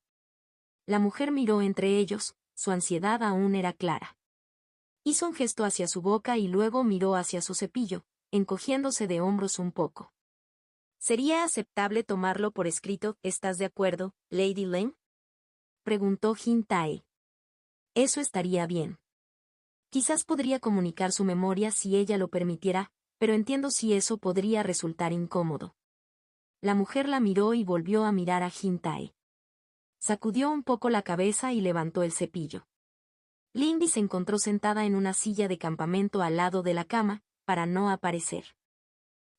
La mujer miró entre ellos, su ansiedad aún era clara. Hizo un gesto hacia su boca y luego miró hacia su cepillo, encogiéndose de hombros un poco. ¿Sería aceptable tomarlo por escrito? ¿Estás de acuerdo, Lady Lane?, preguntó Jim Tae. Eso estaría bien. Quizás podría comunicar su memoria si ella lo permitiera, pero entiendo si eso podría resultar incómodo. La mujer la miró y volvió a mirar a Jim Tae. Sacudió un poco la cabeza y levantó el cepillo. Lindy se encontró sentada en una silla de campamento al lado de la cama, para no aparecer.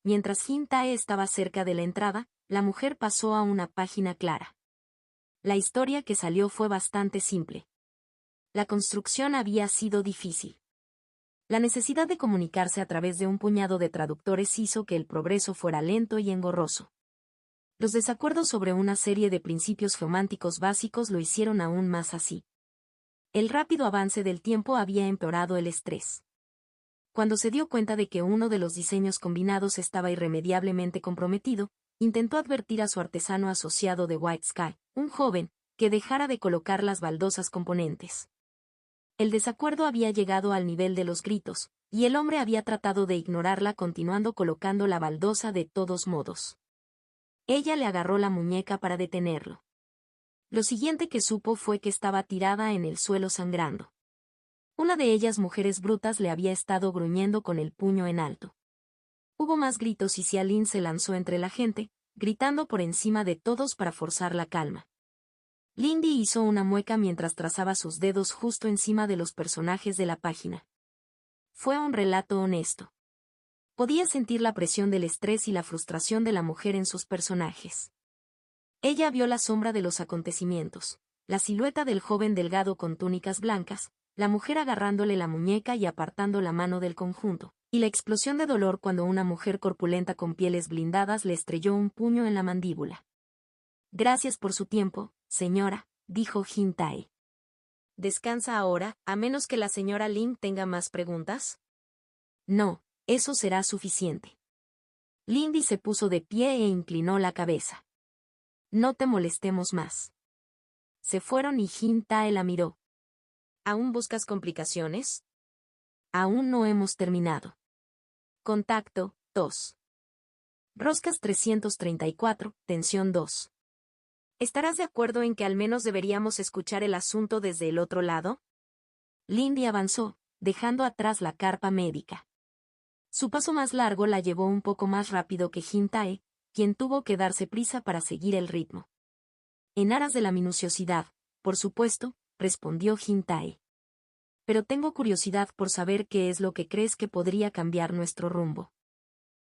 Mientras Jim Tae estaba cerca de la entrada, la mujer pasó a una página clara. La historia que salió fue bastante simple. La construcción había sido difícil. La necesidad de comunicarse a través de un puñado de traductores hizo que el progreso fuera lento y engorroso. Los desacuerdos sobre una serie de principios geománticos básicos lo hicieron aún más así. El rápido avance del tiempo había empeorado el estrés. Cuando se dio cuenta de que uno de los diseños combinados estaba irremediablemente comprometido, intentó advertir a su artesano asociado de White Sky, un joven, que dejara de colocar las baldosas componentes. El desacuerdo había llegado al nivel de los gritos, y el hombre había tratado de ignorarla continuando colocando la baldosa de todos modos. Ella le agarró la muñeca para detenerlo. Lo siguiente que supo fue que estaba tirada en el suelo sangrando. Una de ellas, mujeres brutas, le había estado gruñendo con el puño en alto. Hubo más gritos y Xialin se lanzó entre la gente, gritando por encima de todos para forzar la calma. Lindy hizo una mueca mientras trazaba sus dedos justo encima de los personajes de la página. Fue un relato honesto. Podía sentir la presión del estrés y la frustración de la mujer en sus personajes. Ella vio la sombra de los acontecimientos, la silueta del joven delgado con túnicas blancas, la mujer agarrándole la muñeca y apartando la mano del conjunto, y la explosión de dolor cuando una mujer corpulenta con pieles blindadas le estrelló un puño en la mandíbula. Gracias por su tiempo, señora, dijo Jin Tae. ¿Descansa ahora, a menos que la señora Lim tenga más preguntas? No, eso será suficiente. Lindy se puso de pie e inclinó la cabeza. No te molestemos más. Se fueron y Jin Tae la miró. ¿Aún buscas complicaciones? Aún no hemos terminado. Contacto, 2. Roscas 334, tensión 2. ¿Estarás de acuerdo en que al menos deberíamos escuchar el asunto desde el otro lado? Lindy avanzó, dejando atrás la carpa médica. Su paso más largo la llevó un poco más rápido que Jin Tae, quien tuvo que darse prisa para seguir el ritmo. En aras de la minuciosidad, por supuesto, respondió Jin Tae. Pero tengo curiosidad por saber qué es lo que crees que podría cambiar nuestro rumbo.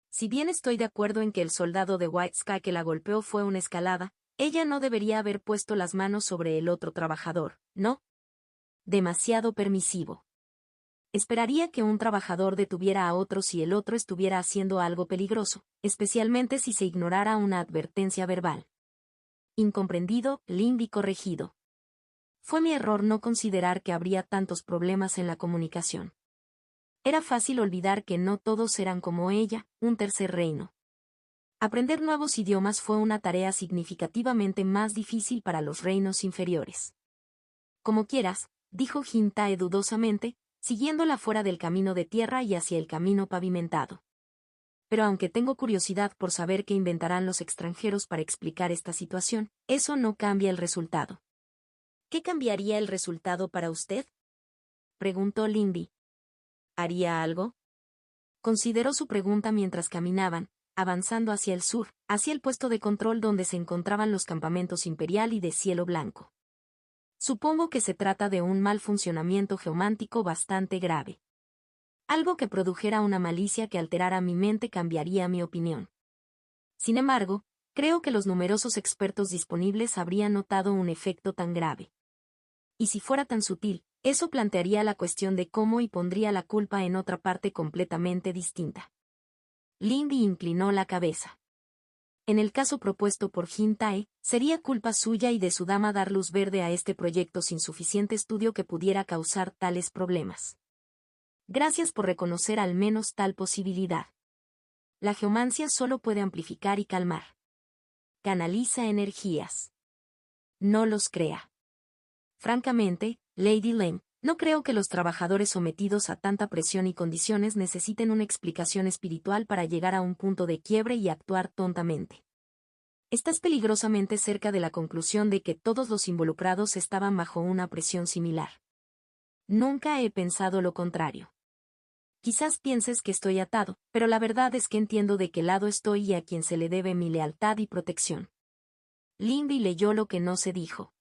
Si bien estoy de acuerdo en que el soldado de White Sky que la golpeó fue una escalada, ella no debería haber puesto las manos sobre el otro trabajador, ¿no? Demasiado permisivo. Esperaría que un trabajador detuviera a otro si el otro estuviera haciendo algo peligroso, especialmente si se ignorara una advertencia verbal. Incomprendido, Lindy corregido. Fue mi error no considerar que habría tantos problemas en la comunicación. Era fácil olvidar que no todos eran como ella, un tercer reino. Aprender nuevos idiomas fue una tarea significativamente más difícil para los reinos inferiores. Como quieras, dijo Jin Tae dudosamente, siguiéndola fuera del camino de tierra y hacia el camino pavimentado. Pero aunque tengo curiosidad por saber qué inventarán los extranjeros para explicar esta situación, eso no cambia el resultado. ¿Qué cambiaría el resultado para usted? Preguntó Lindy. ¿Haría algo? Consideró su pregunta mientras caminaban, avanzando hacia el sur, hacia el puesto de control donde se encontraban los campamentos Imperial y de Cielo Blanco. Supongo que se trata de un mal funcionamiento geomántico bastante grave. Algo que produjera una malicia que alterara mi mente cambiaría mi opinión. Sin embargo, creo que los numerosos expertos disponibles habrían notado un efecto tan grave. Y si fuera tan sutil, eso plantearía la cuestión de cómo y pondría la culpa en otra parte completamente distinta. Lindy inclinó la cabeza. En el caso propuesto por Jin Tae, sería culpa suya y de su dama dar luz verde a este proyecto sin suficiente estudio que pudiera causar tales problemas. Gracias por reconocer al menos tal posibilidad. La geomancia solo puede amplificar y calmar. Canaliza energías. No los crea. Francamente, Lady Lem, no creo que los trabajadores sometidos a tanta presión y condiciones necesiten una explicación espiritual para llegar a un punto de quiebre y actuar tontamente. Estás peligrosamente cerca de la conclusión de que todos los involucrados estaban bajo una presión similar. Nunca he pensado lo contrario. Quizás pienses que estoy atado, pero la verdad es que entiendo de qué lado estoy y a quién se le debe mi lealtad y protección. Lindy leyó lo que no se dijo.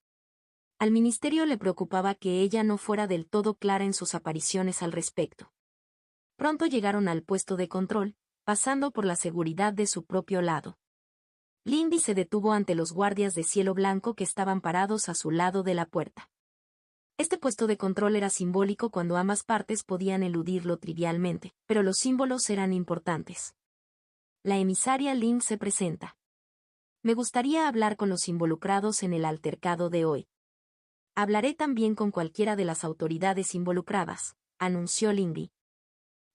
Al ministerio le preocupaba que ella no fuera del todo clara en sus apariciones al respecto. Pronto llegaron al puesto de control, pasando por la seguridad de su propio lado. Lindy se detuvo ante los guardias de Cielo Blanco que estaban parados a su lado de la puerta. Este puesto de control era simbólico cuando ambas partes podían eludirlo trivialmente, pero los símbolos eran importantes. La emisaria Lin se presenta. Me gustaría hablar con los involucrados en el altercado de hoy. Hablaré también con cualquiera de las autoridades involucradas, anunció Lindy.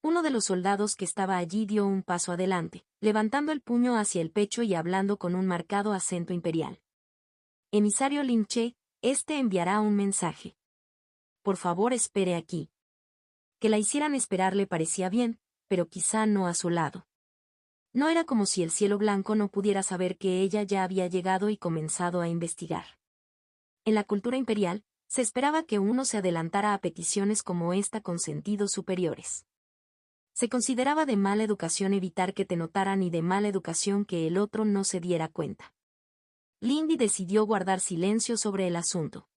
Uno de los soldados que estaba allí dio un paso adelante, levantando el puño hacia el pecho y hablando con un marcado acento imperial. Emisario Lin Che, este enviará un mensaje. Por favor espere aquí. Que la hicieran esperar le parecía bien, pero quizá no a su lado. No era como si el Cielo Blanco no pudiera saber que ella ya había llegado y comenzado a investigar. En la cultura imperial, se esperaba que uno se adelantara a peticiones como esta con sentidos superiores. Se consideraba de mala educación evitar que te notaran y de mala educación que el otro no se diera cuenta. Lindy decidió guardar silencio sobre el asunto.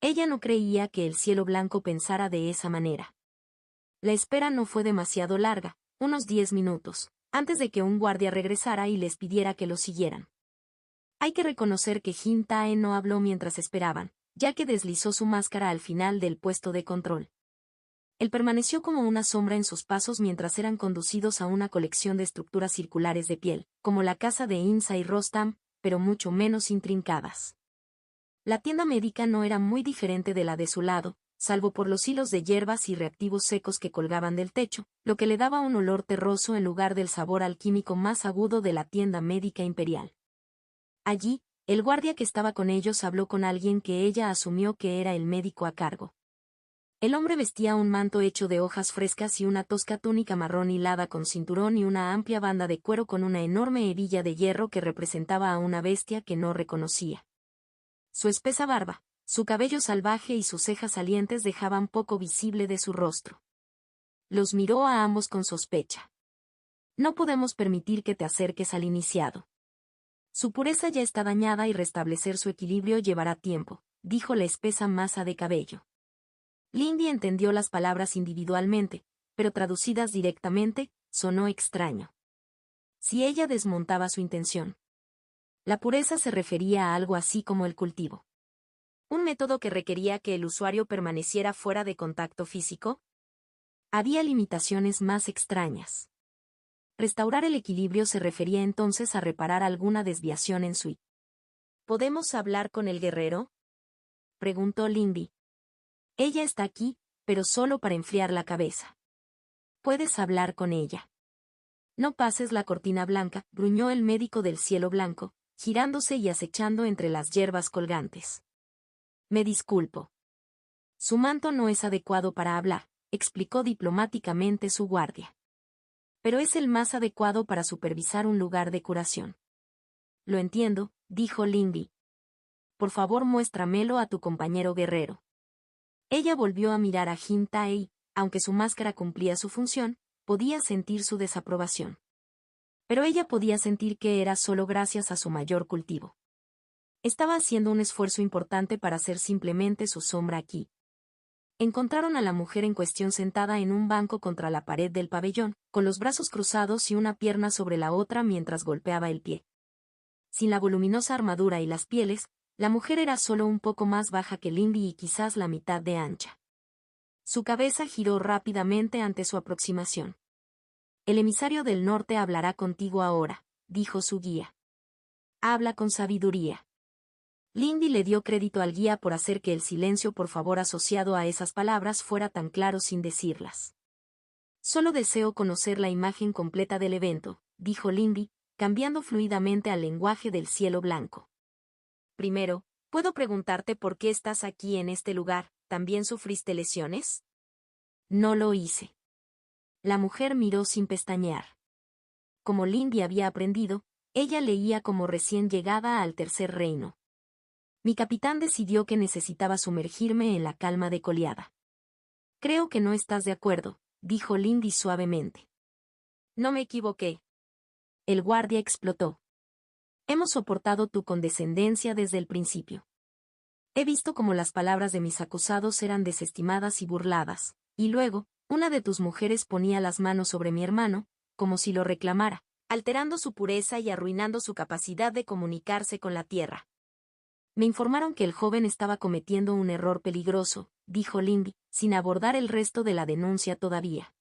Ella no creía que el Cielo Blanco pensara de esa manera. La espera no fue demasiado larga, unos 10 minutos, antes de que un guardia regresara y les pidiera que lo siguieran. Hay que reconocer que Jin Tae no habló mientras esperaban, ya que deslizó su máscara al final del puesto de control. Él permaneció como una sombra en sus pasos mientras eran conducidos a una colección de estructuras circulares de piel, como la casa de Insa y Rostam, pero mucho menos intrincadas. La tienda médica no era muy diferente de la de su lado, salvo por los hilos de hierbas y reactivos secos que colgaban del techo, lo que le daba un olor terroso en lugar del sabor alquímico más agudo de la tienda médica imperial. Allí, el guardia que estaba con ellos habló con alguien que ella asumió que era el médico a cargo. El hombre vestía un manto hecho de hojas frescas y una tosca túnica marrón hilada con cinturón y una amplia banda de cuero con una enorme hebilla de hierro que representaba a una bestia que no reconocía. Su espesa barba, su cabello salvaje y sus cejas salientes dejaban poco visible de su rostro. Los miró a ambos con sospecha. No podemos permitir que te acerques al iniciado. Su pureza ya está dañada y restablecer su equilibrio llevará tiempo, dijo la espesa masa de cabello. Lindy entendió las palabras individualmente, pero traducidas directamente, sonó extraño. Si ella desmontaba su intención. La pureza se refería a algo así como el cultivo. ¿Un método que requería que el usuario permaneciera fuera de contacto físico? Había limitaciones más extrañas. Restaurar el equilibrio se refería entonces a reparar alguna desviación en su. ¿Podemos hablar con el guerrero?, preguntó Lindy. Ella está aquí, pero solo para enfriar la cabeza. Puedes hablar con ella. No pases la cortina blanca, gruñó el médico del cielo blanco, girándose y acechando entre las hierbas colgantes. Me disculpo. Su manto no es adecuado para hablar, explicó diplomáticamente su guardia. Pero es el más adecuado para supervisar un lugar de curación. Lo entiendo, dijo Lindy. Por favor muéstramelo a tu compañero guerrero. Ella volvió a mirar a Jin Tae y, aunque su máscara cumplía su función, podía sentir su desaprobación. Pero ella podía sentir que era solo gracias a su mayor cultivo. Estaba haciendo un esfuerzo importante para ser simplemente su sombra aquí. Encontraron a la mujer en cuestión sentada en un banco contra la pared del pabellón, con los brazos cruzados y una pierna sobre la otra mientras golpeaba el pie. Sin la voluminosa armadura y las pieles, la mujer era solo un poco más baja que Lindy y quizás la mitad de ancha. Su cabeza giró rápidamente ante su aproximación. El emisario del norte hablará contigo ahora, dijo su guía. Habla con sabiduría. Lindy le dio crédito al guía por hacer que el silencio por favor asociado a esas palabras fuera tan claro sin decirlas. Solo deseo conocer la imagen completa del evento, dijo Lindy, cambiando fluidamente al lenguaje del cielo blanco. Primero, ¿puedo preguntarte por qué estás aquí en este lugar? ¿También sufriste lesiones? No lo hice. La mujer miró sin pestañear. Como Lindy había aprendido, ella leía como recién llegada al tercer reino. Mi capitán decidió que necesitaba sumergirme en la calma de Coleada. Creo que no estás de acuerdo, dijo Lindy suavemente. No me equivoqué. El guardia explotó. Hemos soportado tu condescendencia desde el principio. He visto cómo las palabras de mis acusados eran desestimadas y burladas, y luego, una de tus mujeres ponía las manos sobre mi hermano, como si lo reclamara, alterando su pureza y arruinando su capacidad de comunicarse con la tierra. Me informaron que el joven estaba cometiendo un error peligroso, dijo Lindy, sin abordar el resto de la denuncia todavía.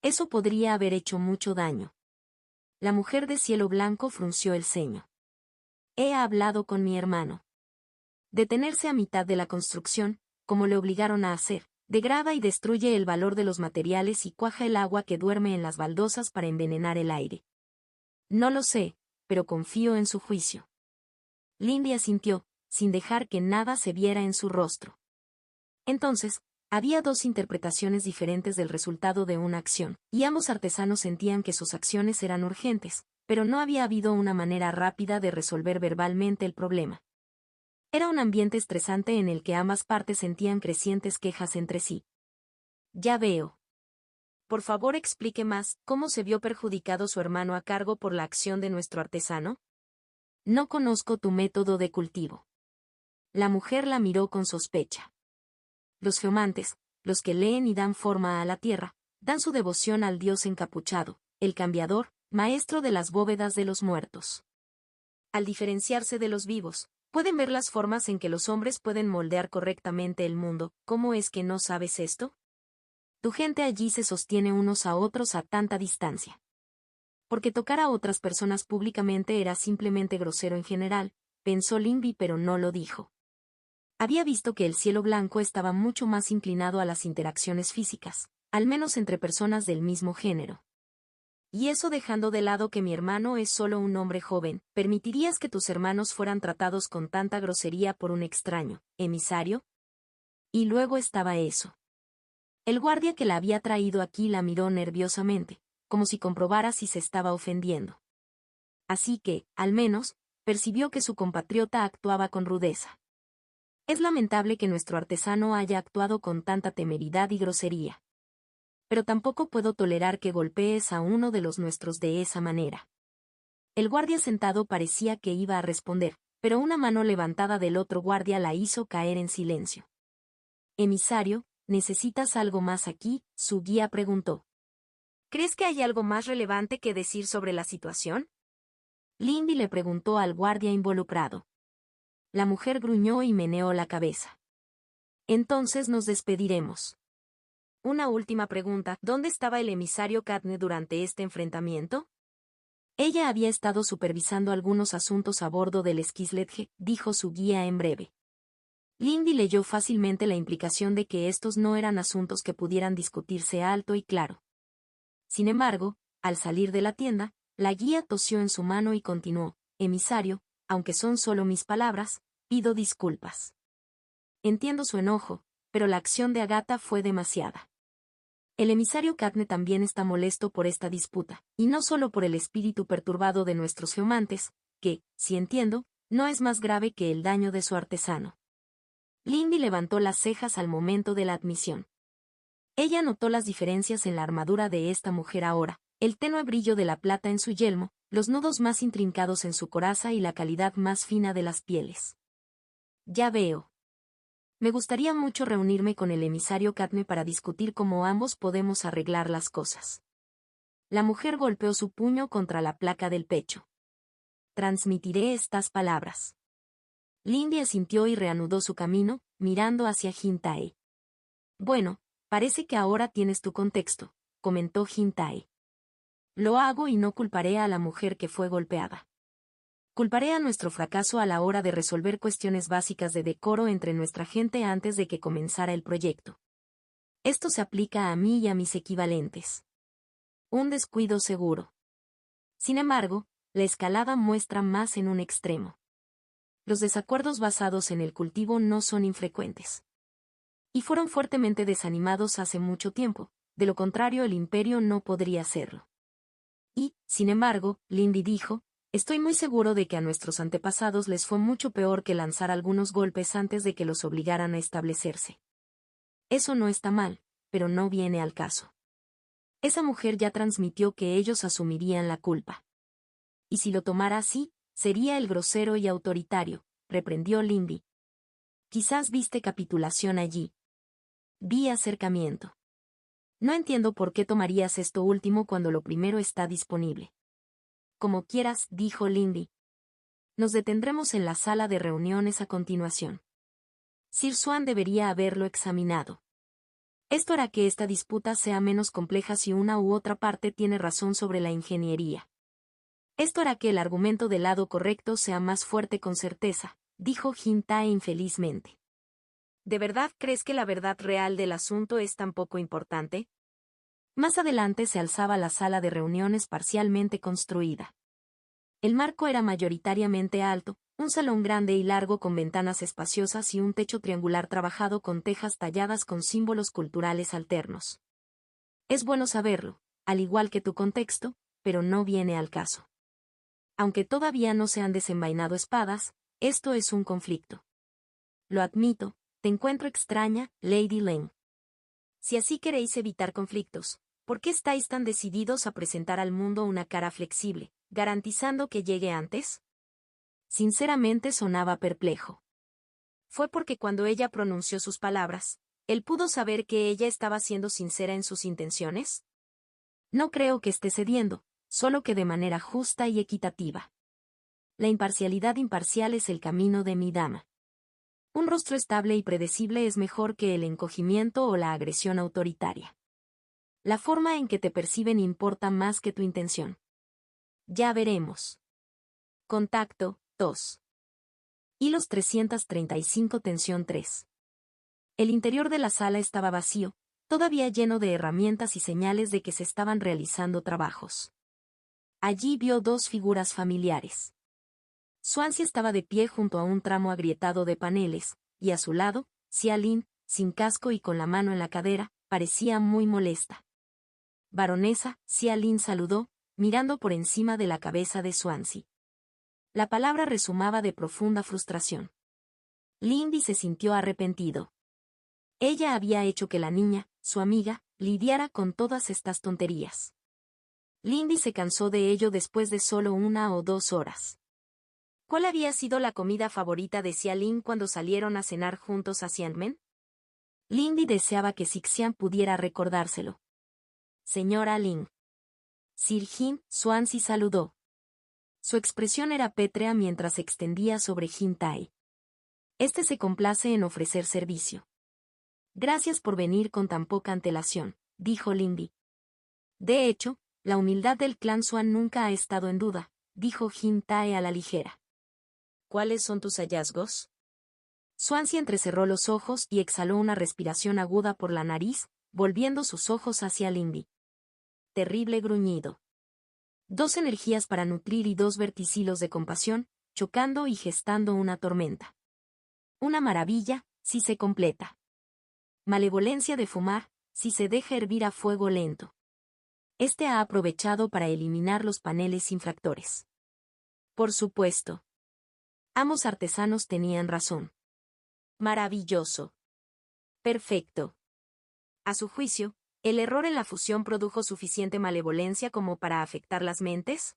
Eso podría haber hecho mucho daño. La mujer de cielo blanco frunció el ceño. He hablado con mi hermano. Detenerse a mitad de la construcción, como le obligaron a hacer, degrada y destruye el valor de los materiales y cuaja el agua que duerme en las baldosas para envenenar el aire. No lo sé, pero confío en su juicio. Lindy asintió, sin dejar que nada se viera en su rostro. Entonces, había dos interpretaciones diferentes del resultado de una acción, y ambos artesanos sentían que sus acciones eran urgentes, pero no había habido una manera rápida de resolver verbalmente el problema. Era un ambiente estresante en el que ambas partes sentían crecientes quejas entre sí. Ya veo. Por favor explique más, ¿cómo se vio perjudicado su hermano a cargo por la acción de nuestro artesano? No conozco tu método de cultivo. La mujer la miró con sospecha. Los geomantes, los que leen y dan forma a la tierra, dan su devoción al dios encapuchado, el cambiador, maestro de las bóvedas de los muertos. Al diferenciarse de los vivos, pueden ver las formas en que los hombres pueden moldear correctamente el mundo. ¿Cómo es que no sabes esto? Tu gente allí se sostiene unos a otros a tanta distancia. Porque tocar a otras personas públicamente era simplemente grosero en general, pensó Lindy, pero no lo dijo. Había visto que el cielo blanco estaba mucho más inclinado a las interacciones físicas, al menos entre personas del mismo género. Y eso dejando de lado que mi hermano es solo un hombre joven, ¿permitirías que tus hermanos fueran tratados con tanta grosería por un extraño, emisario? Y luego estaba eso. El guardia que la había traído aquí la miró nerviosamente, como si comprobara si se estaba ofendiendo. Así que, al menos, percibió que su compatriota actuaba con rudeza. Es lamentable que nuestro artesano haya actuado con tanta temeridad y grosería. Pero tampoco puedo tolerar que golpees a uno de los nuestros de esa manera. El guardia sentado parecía que iba a responder, pero una mano levantada del otro guardia la hizo caer en silencio. Emisario, ¿necesitas algo más aquí?, su guía preguntó. ¿Crees que hay algo más relevante que decir sobre la situación? Lindy le preguntó al guardia involucrado. La mujer gruñó y meneó la cabeza. Entonces nos despediremos. Una última pregunta, ¿dónde estaba el emisario Katne durante este enfrentamiento? Ella había estado supervisando algunos asuntos a bordo del Skisledge, dijo su guía en breve. Lindy leyó fácilmente la implicación de que estos no eran asuntos que pudieran discutirse alto y claro. Sin embargo, al salir de la tienda, la guía tosió en su mano y continuó, emisario, aunque son solo mis palabras, pido disculpas. Entiendo su enojo, pero la acción de Agatha fue demasiada. El emisario Katne también está molesto por esta disputa, y no solo por el espíritu perturbado de nuestros geomantes, que, si entiendo, no es más grave que el daño de su artesano. Lindy levantó las cejas al momento de la admisión. Ella notó las diferencias en la armadura de esta mujer ahora, el tenue brillo de la plata en su yelmo, los nudos más intrincados en su coraza y la calidad más fina de las pieles. Ya veo. Me gustaría mucho reunirme con el emisario Katne para discutir cómo ambos podemos arreglar las cosas. La mujer golpeó su puño contra la placa del pecho. Transmitiré estas palabras. Lindy asintió y reanudó su camino, mirando hacia Jintae. Bueno, parece que ahora tienes tu contexto, comentó Jintae. Lo hago y no culparé a la mujer que fue golpeada. Culparé a nuestro fracaso a la hora de resolver cuestiones básicas de decoro entre nuestra gente antes de que comenzara el proyecto. Esto se aplica a mí y a mis equivalentes. Un descuido seguro. Sin embargo, la escalada muestra más en un extremo. Los desacuerdos basados en el cultivo no son infrecuentes. Y fueron fuertemente desanimados hace mucho tiempo, de lo contrario el imperio no podría hacerlo. Y, sin embargo, Lindy dijo, estoy muy seguro de que a nuestros antepasados les fue mucho peor que lanzar algunos golpes antes de que los obligaran a establecerse. Eso no está mal, pero no viene al caso. Esa mujer ya transmitió que ellos asumirían la culpa. Y si lo tomara así, sería el grosero y autoritario, reprendió Lindy. Quizás viste capitulación allí. Vi acercamiento. No entiendo por qué tomarías esto último cuando lo primero está disponible. Como quieras, dijo Lindy. Nos detendremos en la sala de reuniones a continuación. Sir Swan debería haberlo examinado. Esto hará que esta disputa sea menos compleja si una u otra parte tiene razón sobre la ingeniería. Esto hará que el argumento del lado correcto sea más fuerte con certeza, dijo Jintae infelizmente. ¿De verdad crees que la verdad real del asunto es tan poco importante? Más adelante se alzaba la sala de reuniones parcialmente construida. El marco era mayoritariamente alto, un salón grande y largo con ventanas espaciosas y un techo triangular trabajado con tejas talladas con símbolos culturales alternos. Es bueno saberlo, al igual que tu contexto, pero no viene al caso. Aunque todavía no se han desenvainado espadas, esto es un conflicto. Lo admito, te encuentro extraña, Lady Lane. Si así queréis evitar conflictos, ¿por qué estáis tan decididos a presentar al mundo una cara flexible, garantizando que llegue antes? Sinceramente sonaba perplejo. Fue porque cuando ella pronunció sus palabras, ¿Él pudo saber que ella estaba siendo sincera en sus intenciones? No creo que esté cediendo, solo que de manera justa y equitativa. La imparcialidad imparcial es el camino de mi dama. Un rostro estable y predecible es mejor que el encogimiento o la agresión autoritaria. La forma en que te perciben importa más que tu intención. Ya veremos. Contacto 2. Hilos 335 tensión 3. El interior de la sala estaba vacío, todavía lleno de herramientas y señales de que se estaban realizando trabajos. Allí vio dos figuras familiares. Swansea estaba de pie junto a un tramo agrietado de paneles, y a su lado, Xia Lin, sin casco y con la mano en la cadera, parecía muy molesta. Baronesa, Xia Lin saludó, mirando por encima de la cabeza de Swansea. La palabra resumaba de profunda frustración. Lindy se sintió arrepentido. Ella había hecho que la niña, su amiga, lidiara con todas estas tonterías. Lindy se cansó de ello después de solo 1 o 2 horas. ¿Cuál había sido la comida favorita de Xia Lin cuando salieron a cenar juntos a Xianmen? Lindy deseaba que Sixian pudiera recordárselo. Señora Lin. Sir Jin, Swansea saludó. Su expresión era pétrea mientras se extendía sobre Jin Tai. Este se complace en ofrecer servicio. Gracias por venir con tan poca antelación, dijo Lindy. De hecho, la humildad del clan Swan nunca ha estado en duda, dijo Jin Tai a la ligera. ¿Cuáles son tus hallazgos? Swansea entrecerró los ojos y exhaló una respiración aguda por la nariz, volviendo sus ojos hacia Lindy. Terrible gruñido. 2 energías para nutrir y 2 verticilos de compasión, chocando y gestando una tormenta. Una maravilla, si se completa. Malevolencia de fumar, si se deja hervir a fuego lento. Este ha aprovechado para eliminar los paneles infractores. Por supuesto. Ambos artesanos tenían razón. Maravilloso. Perfecto. A su juicio, ¿el error en la fusión produjo suficiente malevolencia como para afectar las mentes?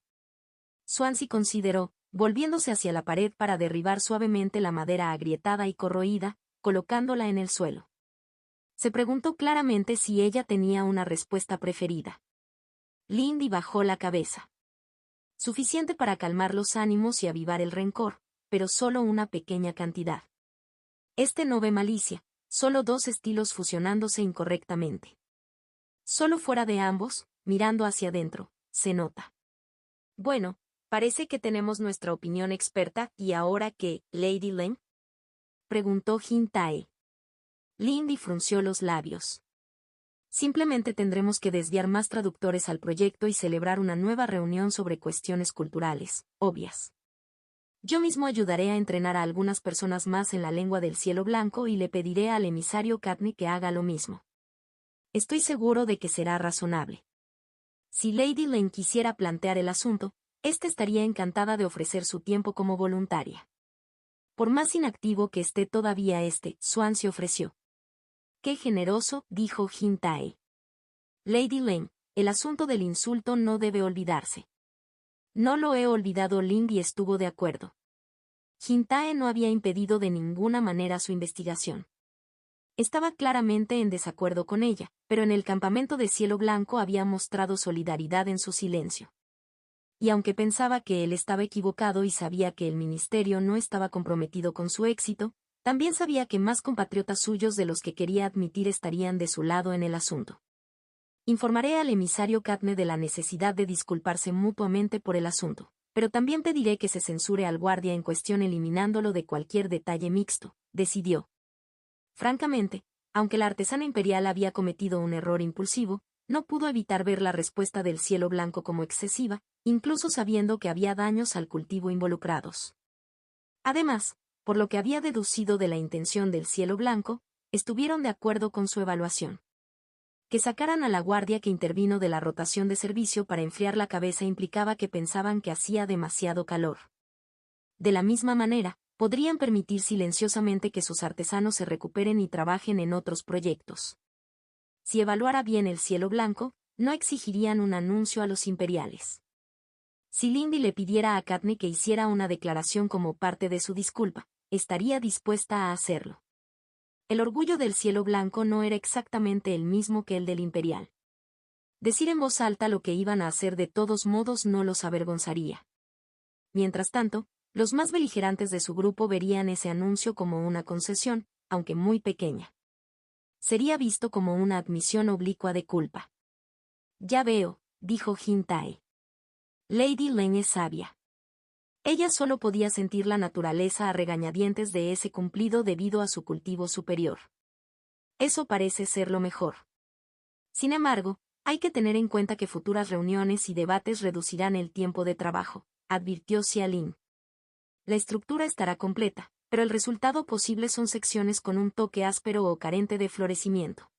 Swansea consideró, volviéndose hacia la pared para derribar suavemente la madera agrietada y corroída, colocándola en el suelo. Se preguntó claramente si ella tenía una respuesta preferida. Lindy bajó la cabeza. Suficiente para calmar los ánimos y avivar el rencor, pero solo una pequeña cantidad. Este no ve malicia, solo 2 estilos fusionándose incorrectamente. Solo fuera de ambos, mirando hacia adentro, se nota. Bueno, parece que tenemos nuestra opinión experta, ¿y ahora qué, Lady Len? Preguntó Jin Tai. Lindy frunció los labios. Simplemente tendremos que desviar más traductores al proyecto y celebrar una nueva reunión sobre cuestiones culturales, obvias. Yo mismo ayudaré a entrenar a algunas personas más en la lengua del cielo blanco y le pediré al emisario Katniss que haga lo mismo. Estoy seguro de que será razonable. Si Lady Len quisiera plantear el asunto, ésta estaría encantada de ofrecer su tiempo como voluntaria. Por más inactivo que esté todavía Swansea ofreció. Qué generoso, dijo Jin Tai. Lady Len, el asunto del insulto no debe olvidarse. No lo he olvidado. Lindy estuvo de acuerdo. Jin Tai no había impedido de ninguna manera su investigación. Estaba claramente en desacuerdo con ella, pero en el campamento de Cielo Blanco había mostrado solidaridad en su silencio. Y aunque pensaba que él estaba equivocado y sabía que el ministerio no estaba comprometido con su éxito, también sabía que más compatriotas suyos de los que quería admitir estarían de su lado en el asunto. Informaré al emisario Katniss de la necesidad de disculparse mutuamente por el asunto, pero también pediré que se censure al guardia en cuestión eliminándolo de cualquier detalle mixto, decidió. Francamente, aunque la artesana imperial había cometido un error impulsivo, no pudo evitar ver la respuesta del Cielo Blanco como excesiva, incluso sabiendo que había daños al cultivo involucrados. Además, por lo que había deducido de la intención del Cielo Blanco, estuvieron de acuerdo con su evaluación. Que sacaran a la guardia que intervino de la rotación de servicio para enfriar la cabeza implicaba que pensaban que hacía demasiado calor. De la misma manera, podrían permitir silenciosamente que sus artesanos se recuperen y trabajen en otros proyectos. Si evaluara bien el Cielo Blanco, no exigirían un anuncio a los imperiales. Si Lindy le pidiera a Katniss que hiciera una declaración como parte de su disculpa, estaría dispuesta a hacerlo. El orgullo del cielo blanco no era exactamente el mismo que el del imperial. Decir en voz alta lo que iban a hacer de todos modos no los avergonzaría. Mientras tanto, los más beligerantes de su grupo verían ese anuncio como una concesión, aunque muy pequeña. Sería visto como una admisión oblicua de culpa. Ya veo, dijo Jin Tae. Lady Leng es sabia. Ella solo podía sentir la naturaleza a regañadientes de ese cumplido debido a su cultivo superior. Eso parece ser lo mejor. Sin embargo, hay que tener en cuenta que futuras reuniones y debates reducirán el tiempo de trabajo, advirtió Xia Lin. La estructura estará completa, pero el resultado posible son secciones con un toque áspero o carente de florecimiento.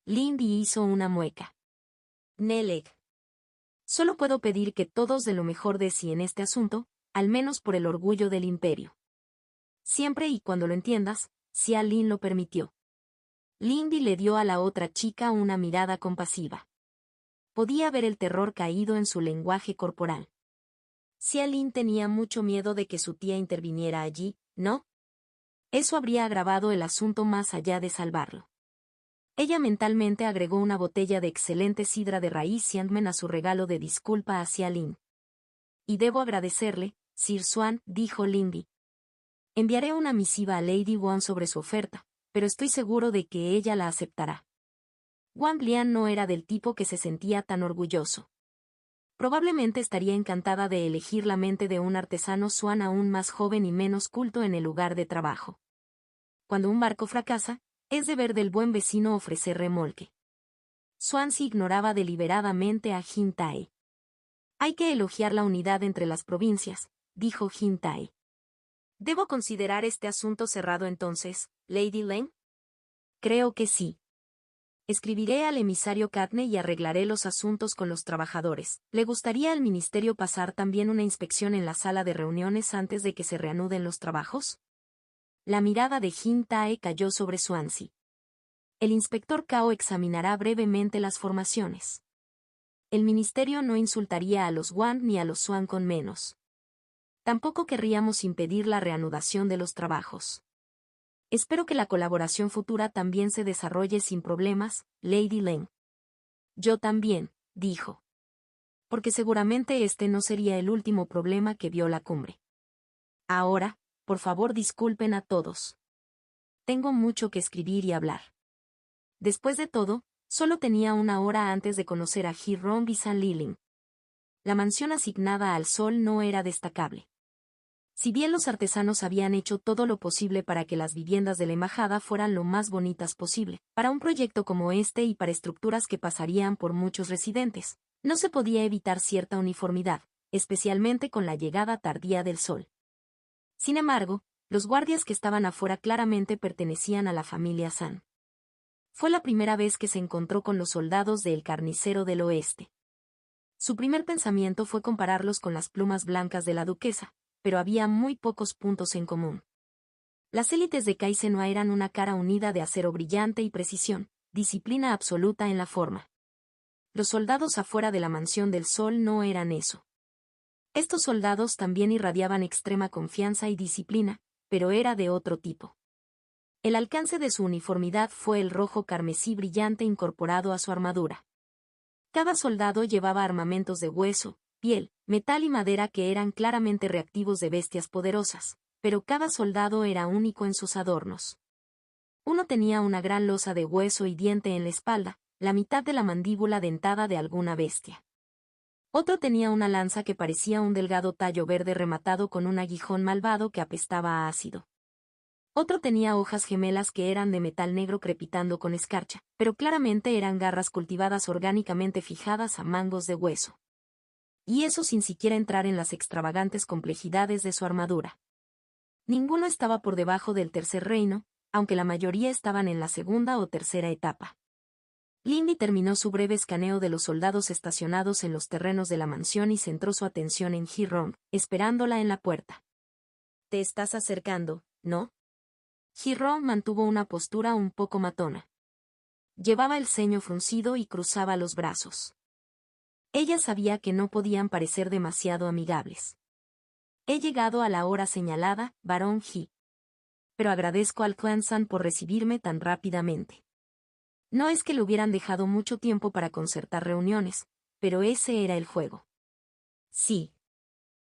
Lindy hizo una mueca. Neleg. Solo puedo pedir que todos den lo mejor de sí en este asunto, al menos por el orgullo del imperio. Siempre y cuando lo entiendas, Xia Lin lo permitió. Lindy le dio a la otra chica una mirada compasiva. Podía ver el terror caído en su lenguaje corporal. Xia Lin tenía mucho miedo de que su tía interviniera allí, ¿no? Eso habría agravado el asunto más allá de salvarlo. Ella mentalmente agregó una botella de excelente sidra de raíz Siangmen a su regalo de disculpa a Xia Lin. Y debo agradecerle, Sir Swan, dijo Lindy. Enviaré una misiva a Lady Wang sobre su oferta, pero estoy seguro de que ella la aceptará. Wang Lian no era del tipo que se sentía tan orgulloso. Probablemente estaría encantada de elegir la mente de un artesano Swan aún más joven y menos culto en el lugar de trabajo. Cuando un barco fracasa, es deber del buen vecino ofrecer remolque. Swansea ignoraba deliberadamente a Jin Tae. Hay que elogiar la unidad entre las provincias, dijo Jin Tae. ¿Debo considerar este asunto cerrado entonces, Lady Leng? Creo que sí. Escribiré al emisario Katney y arreglaré los asuntos con los trabajadores. ¿Le gustaría al ministerio pasar también una inspección en la sala de reuniones antes de que se reanuden los trabajos? La mirada de Jin Tae cayó sobre Swansea. El inspector Cao examinará brevemente las formaciones. El ministerio no insultaría a los Wan ni a los Swan con menos. Tampoco querríamos impedir la reanudación de los trabajos. Espero que la colaboración futura también se desarrolle sin problemas, Lady Leng. Yo también, dijo. Porque seguramente este no sería el último problema que vio la cumbre. Ahora, por favor disculpen a todos. Tengo mucho que escribir y hablar. Después de todo, solo tenía una hora antes de conocer a Hi-Rom y San Liling. La mansión asignada al sol no era destacable. Si bien los artesanos habían hecho todo lo posible para que las viviendas de la embajada fueran lo más bonitas posible, para un proyecto como este y para estructuras que pasarían por muchos residentes, no se podía evitar cierta uniformidad, especialmente con la llegada tardía del sol. Sin embargo, los guardias que estaban afuera claramente pertenecían a la familia San. Fue la primera vez que se encontró con los soldados del Carnicero del Oeste. Su primer pensamiento fue compararlos con las plumas blancas de la duquesa, pero había muy pocos puntos en común. Las élites de Kaisenoa eran una cara unida de acero brillante y precisión, disciplina absoluta en la forma. Los soldados afuera de la Mansión del Sol no eran eso. Estos soldados también irradiaban extrema confianza y disciplina, pero era de otro tipo. El alcance de su uniformidad fue el rojo carmesí brillante incorporado a su armadura. Cada soldado llevaba armamentos de hueso, piel, metal y madera que eran claramente reactivos de bestias poderosas, pero cada soldado era único en sus adornos. Uno tenía una gran losa de hueso y diente en la espalda, la mitad de la mandíbula dentada de alguna bestia. Otro tenía una lanza que parecía un delgado tallo verde rematado con un aguijón malvado que apestaba a ácido. Otro tenía hojas gemelas que eran de metal negro crepitando con escarcha, pero claramente eran garras cultivadas orgánicamente fijadas a mangos de hueso. Y eso sin siquiera entrar en las extravagantes complejidades de su armadura. Ninguno estaba por debajo del tercer reino, aunque la mayoría estaban en la segunda o tercera etapa. Lindy terminó su breve escaneo de los soldados estacionados en los terrenos de la mansión y centró su atención en Hi-Rom, esperándola en la puerta. Te estás acercando, ¿no? Hi-Rom mantuvo una postura un poco matona. Llevaba el ceño fruncido y cruzaba los brazos. Ella sabía que no podían parecer demasiado amigables. He llegado a la hora señalada, Barón He. pero agradezco al clan San por recibirme tan rápidamente. No es que le hubieran dejado mucho tiempo para concertar reuniones, pero ese era el juego. Sí.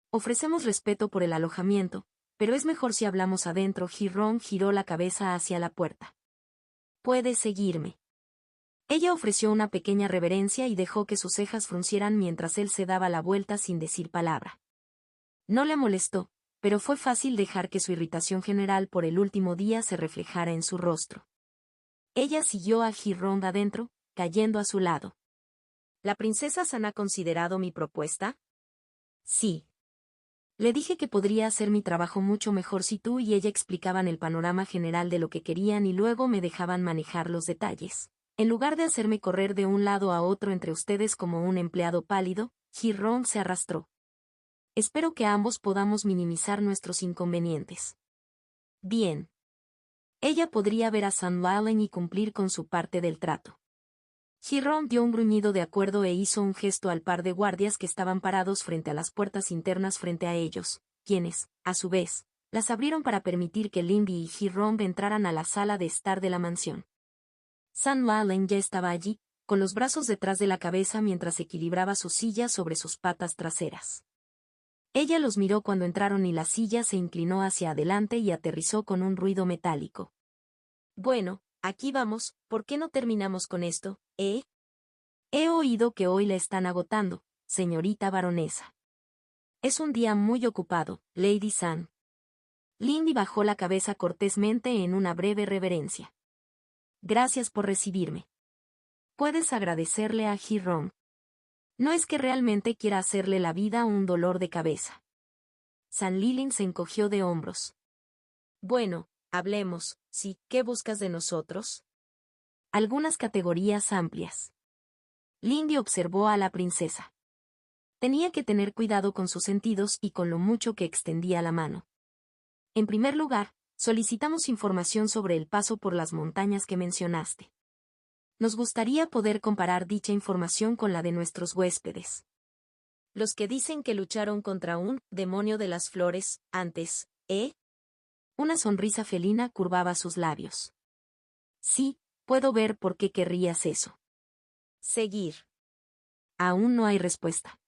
Ofrecemos respeto por el alojamiento, pero es mejor si hablamos adentro. Ji-Ron giró la cabeza hacia la puerta. Puedes seguirme. Ella ofreció una pequeña reverencia y dejó que sus cejas fruncieran mientras él se daba la vuelta sin decir palabra. No le molestó, pero fue fácil dejar que su irritación general por el último día se reflejara en su rostro. Ella siguió a Ji-Ron adentro, cayendo a su lado. ¿La princesa San ha considerado mi propuesta? Sí. Le dije que podría hacer mi trabajo mucho mejor si tú y ella explicaban el panorama general de lo que querían y luego me dejaban manejar los detalles. En lugar de hacerme correr de un lado a otro entre ustedes como un empleado pálido, Ji-Ron se arrastró. Espero que ambos podamos minimizar nuestros inconvenientes. Bien. Ella podría ver a San Lalen y cumplir con su parte del trato. Ji-Ron dio un gruñido de acuerdo e hizo un gesto al par de guardias que estaban parados frente a las puertas internas frente a ellos, quienes, a su vez, las abrieron para permitir que Lindy y Ji-Ron entraran a la sala de estar de la mansión. San Lalen ya estaba allí, con los brazos detrás de la cabeza mientras equilibraba su silla sobre sus patas traseras. Ella los miró cuando entraron y la silla se inclinó hacia adelante y aterrizó con un ruido metálico. Bueno, aquí vamos, ¿por qué no terminamos con esto, eh? He oído que hoy la están agotando, señorita baronesa. Es un día muy ocupado, Lady San. Lindy bajó la cabeza cortésmente en una breve reverencia. Gracias por recibirme. Puedes agradecerle a Ji-Ron. No es que realmente quiera hacerle la vida un dolor de cabeza. San Lilin se encogió de hombros. Bueno, hablemos, sí, ¿qué buscas de nosotros? Algunas categorías amplias. Lindy observó a la princesa. Tenía que tener cuidado con sus sentidos y con lo mucho que extendía la mano. En primer lugar, solicitamos información sobre el paso por las montañas que mencionaste. Nos gustaría poder comparar dicha información con la de nuestros huéspedes. Los que dicen que lucharon contra un demonio de las flores, antes, ¿eh? Una sonrisa felina curvaba sus labios. Sí, puedo ver por qué querrías eso. Seguir. Aún no hay respuesta.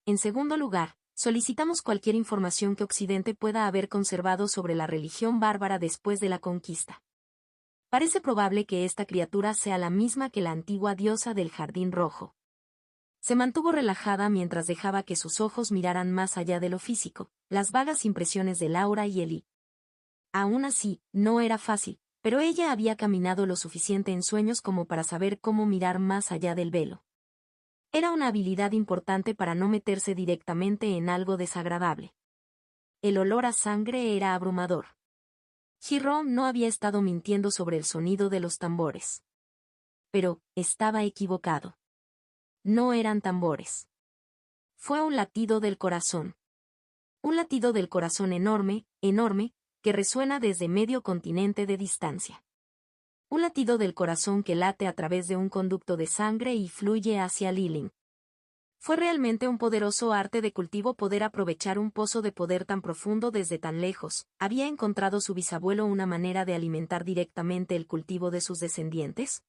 En segundo lugar, solicitamos cualquier información que Occidente pueda haber conservado sobre la religión bárbara después de la conquista. Parece probable que esta criatura sea la misma que la antigua diosa del Jardín Rojo. Se mantuvo relajada mientras dejaba que sus ojos miraran más allá de lo físico, las vagas impresiones de Laura y Eli. Aún así, no era fácil, pero ella había caminado lo suficiente en sueños como para saber cómo mirar más allá del velo. Era una habilidad importante para no meterse directamente en algo desagradable. El olor a sangre era abrumador. Ji-Ron no había estado mintiendo sobre el sonido de los tambores. Pero, estaba equivocado. No eran tambores. Fue un latido del corazón. Un latido del corazón enorme, enorme, que resuena desde medio continente de distancia. Un latido del corazón que late a través de un conducto de sangre y fluye hacia Lilin. Fue realmente un poderoso arte de cultivo poder aprovechar un pozo de poder tan profundo desde tan lejos. ¿Había encontrado su bisabuelo una manera de alimentar directamente el cultivo de sus descendientes?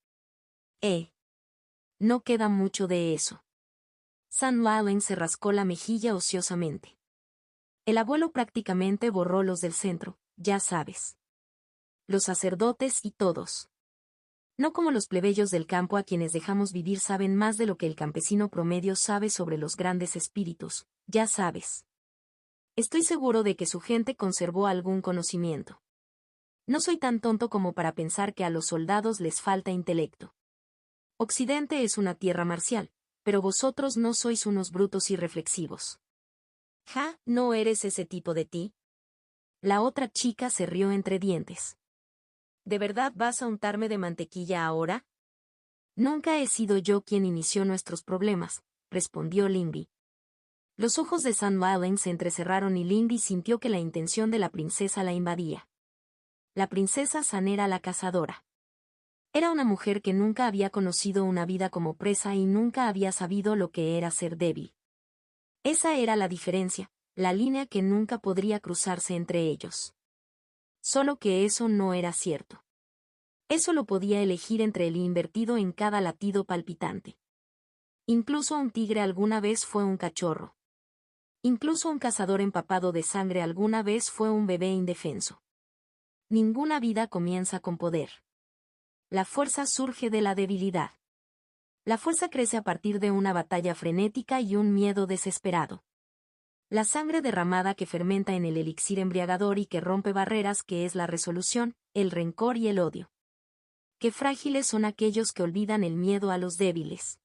No queda mucho de eso. San Lalen se rascó la mejilla ociosamente. El abuelo prácticamente borró los del centro, ya sabes. Los sacerdotes y todos. No como los plebeyos del campo a quienes dejamos vivir saben más de lo que el campesino promedio sabe sobre los grandes espíritus, ya sabes. Estoy seguro de que su gente conservó algún conocimiento. No soy tan tonto como para pensar que a los soldados les falta intelecto. Occidente es una tierra marcial, pero vosotros no sois unos brutos irreflexivos. Ja, ¿no eres ese tipo de ti? La otra chica se rió entre dientes. ¿De verdad vas a untarme de mantequilla ahora? Nunca he sido yo quien inició nuestros problemas, respondió Lindy. Los ojos de San Lalen se entrecerraron y Lindy sintió que la intención de la princesa la invadía. La princesa San era la cazadora. Era una mujer que nunca había conocido una vida como presa y nunca había sabido lo que era ser débil. Esa era la diferencia, la línea que nunca podría cruzarse entre ellos. Solo que eso no era cierto. Eso lo podía elegir entre el invertido en cada latido palpitante. Incluso un tigre alguna vez fue un cachorro. Incluso un cazador empapado de sangre alguna vez fue un bebé indefenso. Ninguna vida comienza con poder. La fuerza surge de la debilidad. La fuerza crece a partir de una batalla frenética y un miedo desesperado. La sangre derramada que fermenta en el elixir embriagador y que rompe barreras que es la resolución, el rencor y el odio. Qué frágiles son aquellos que olvidan el miedo a los débiles.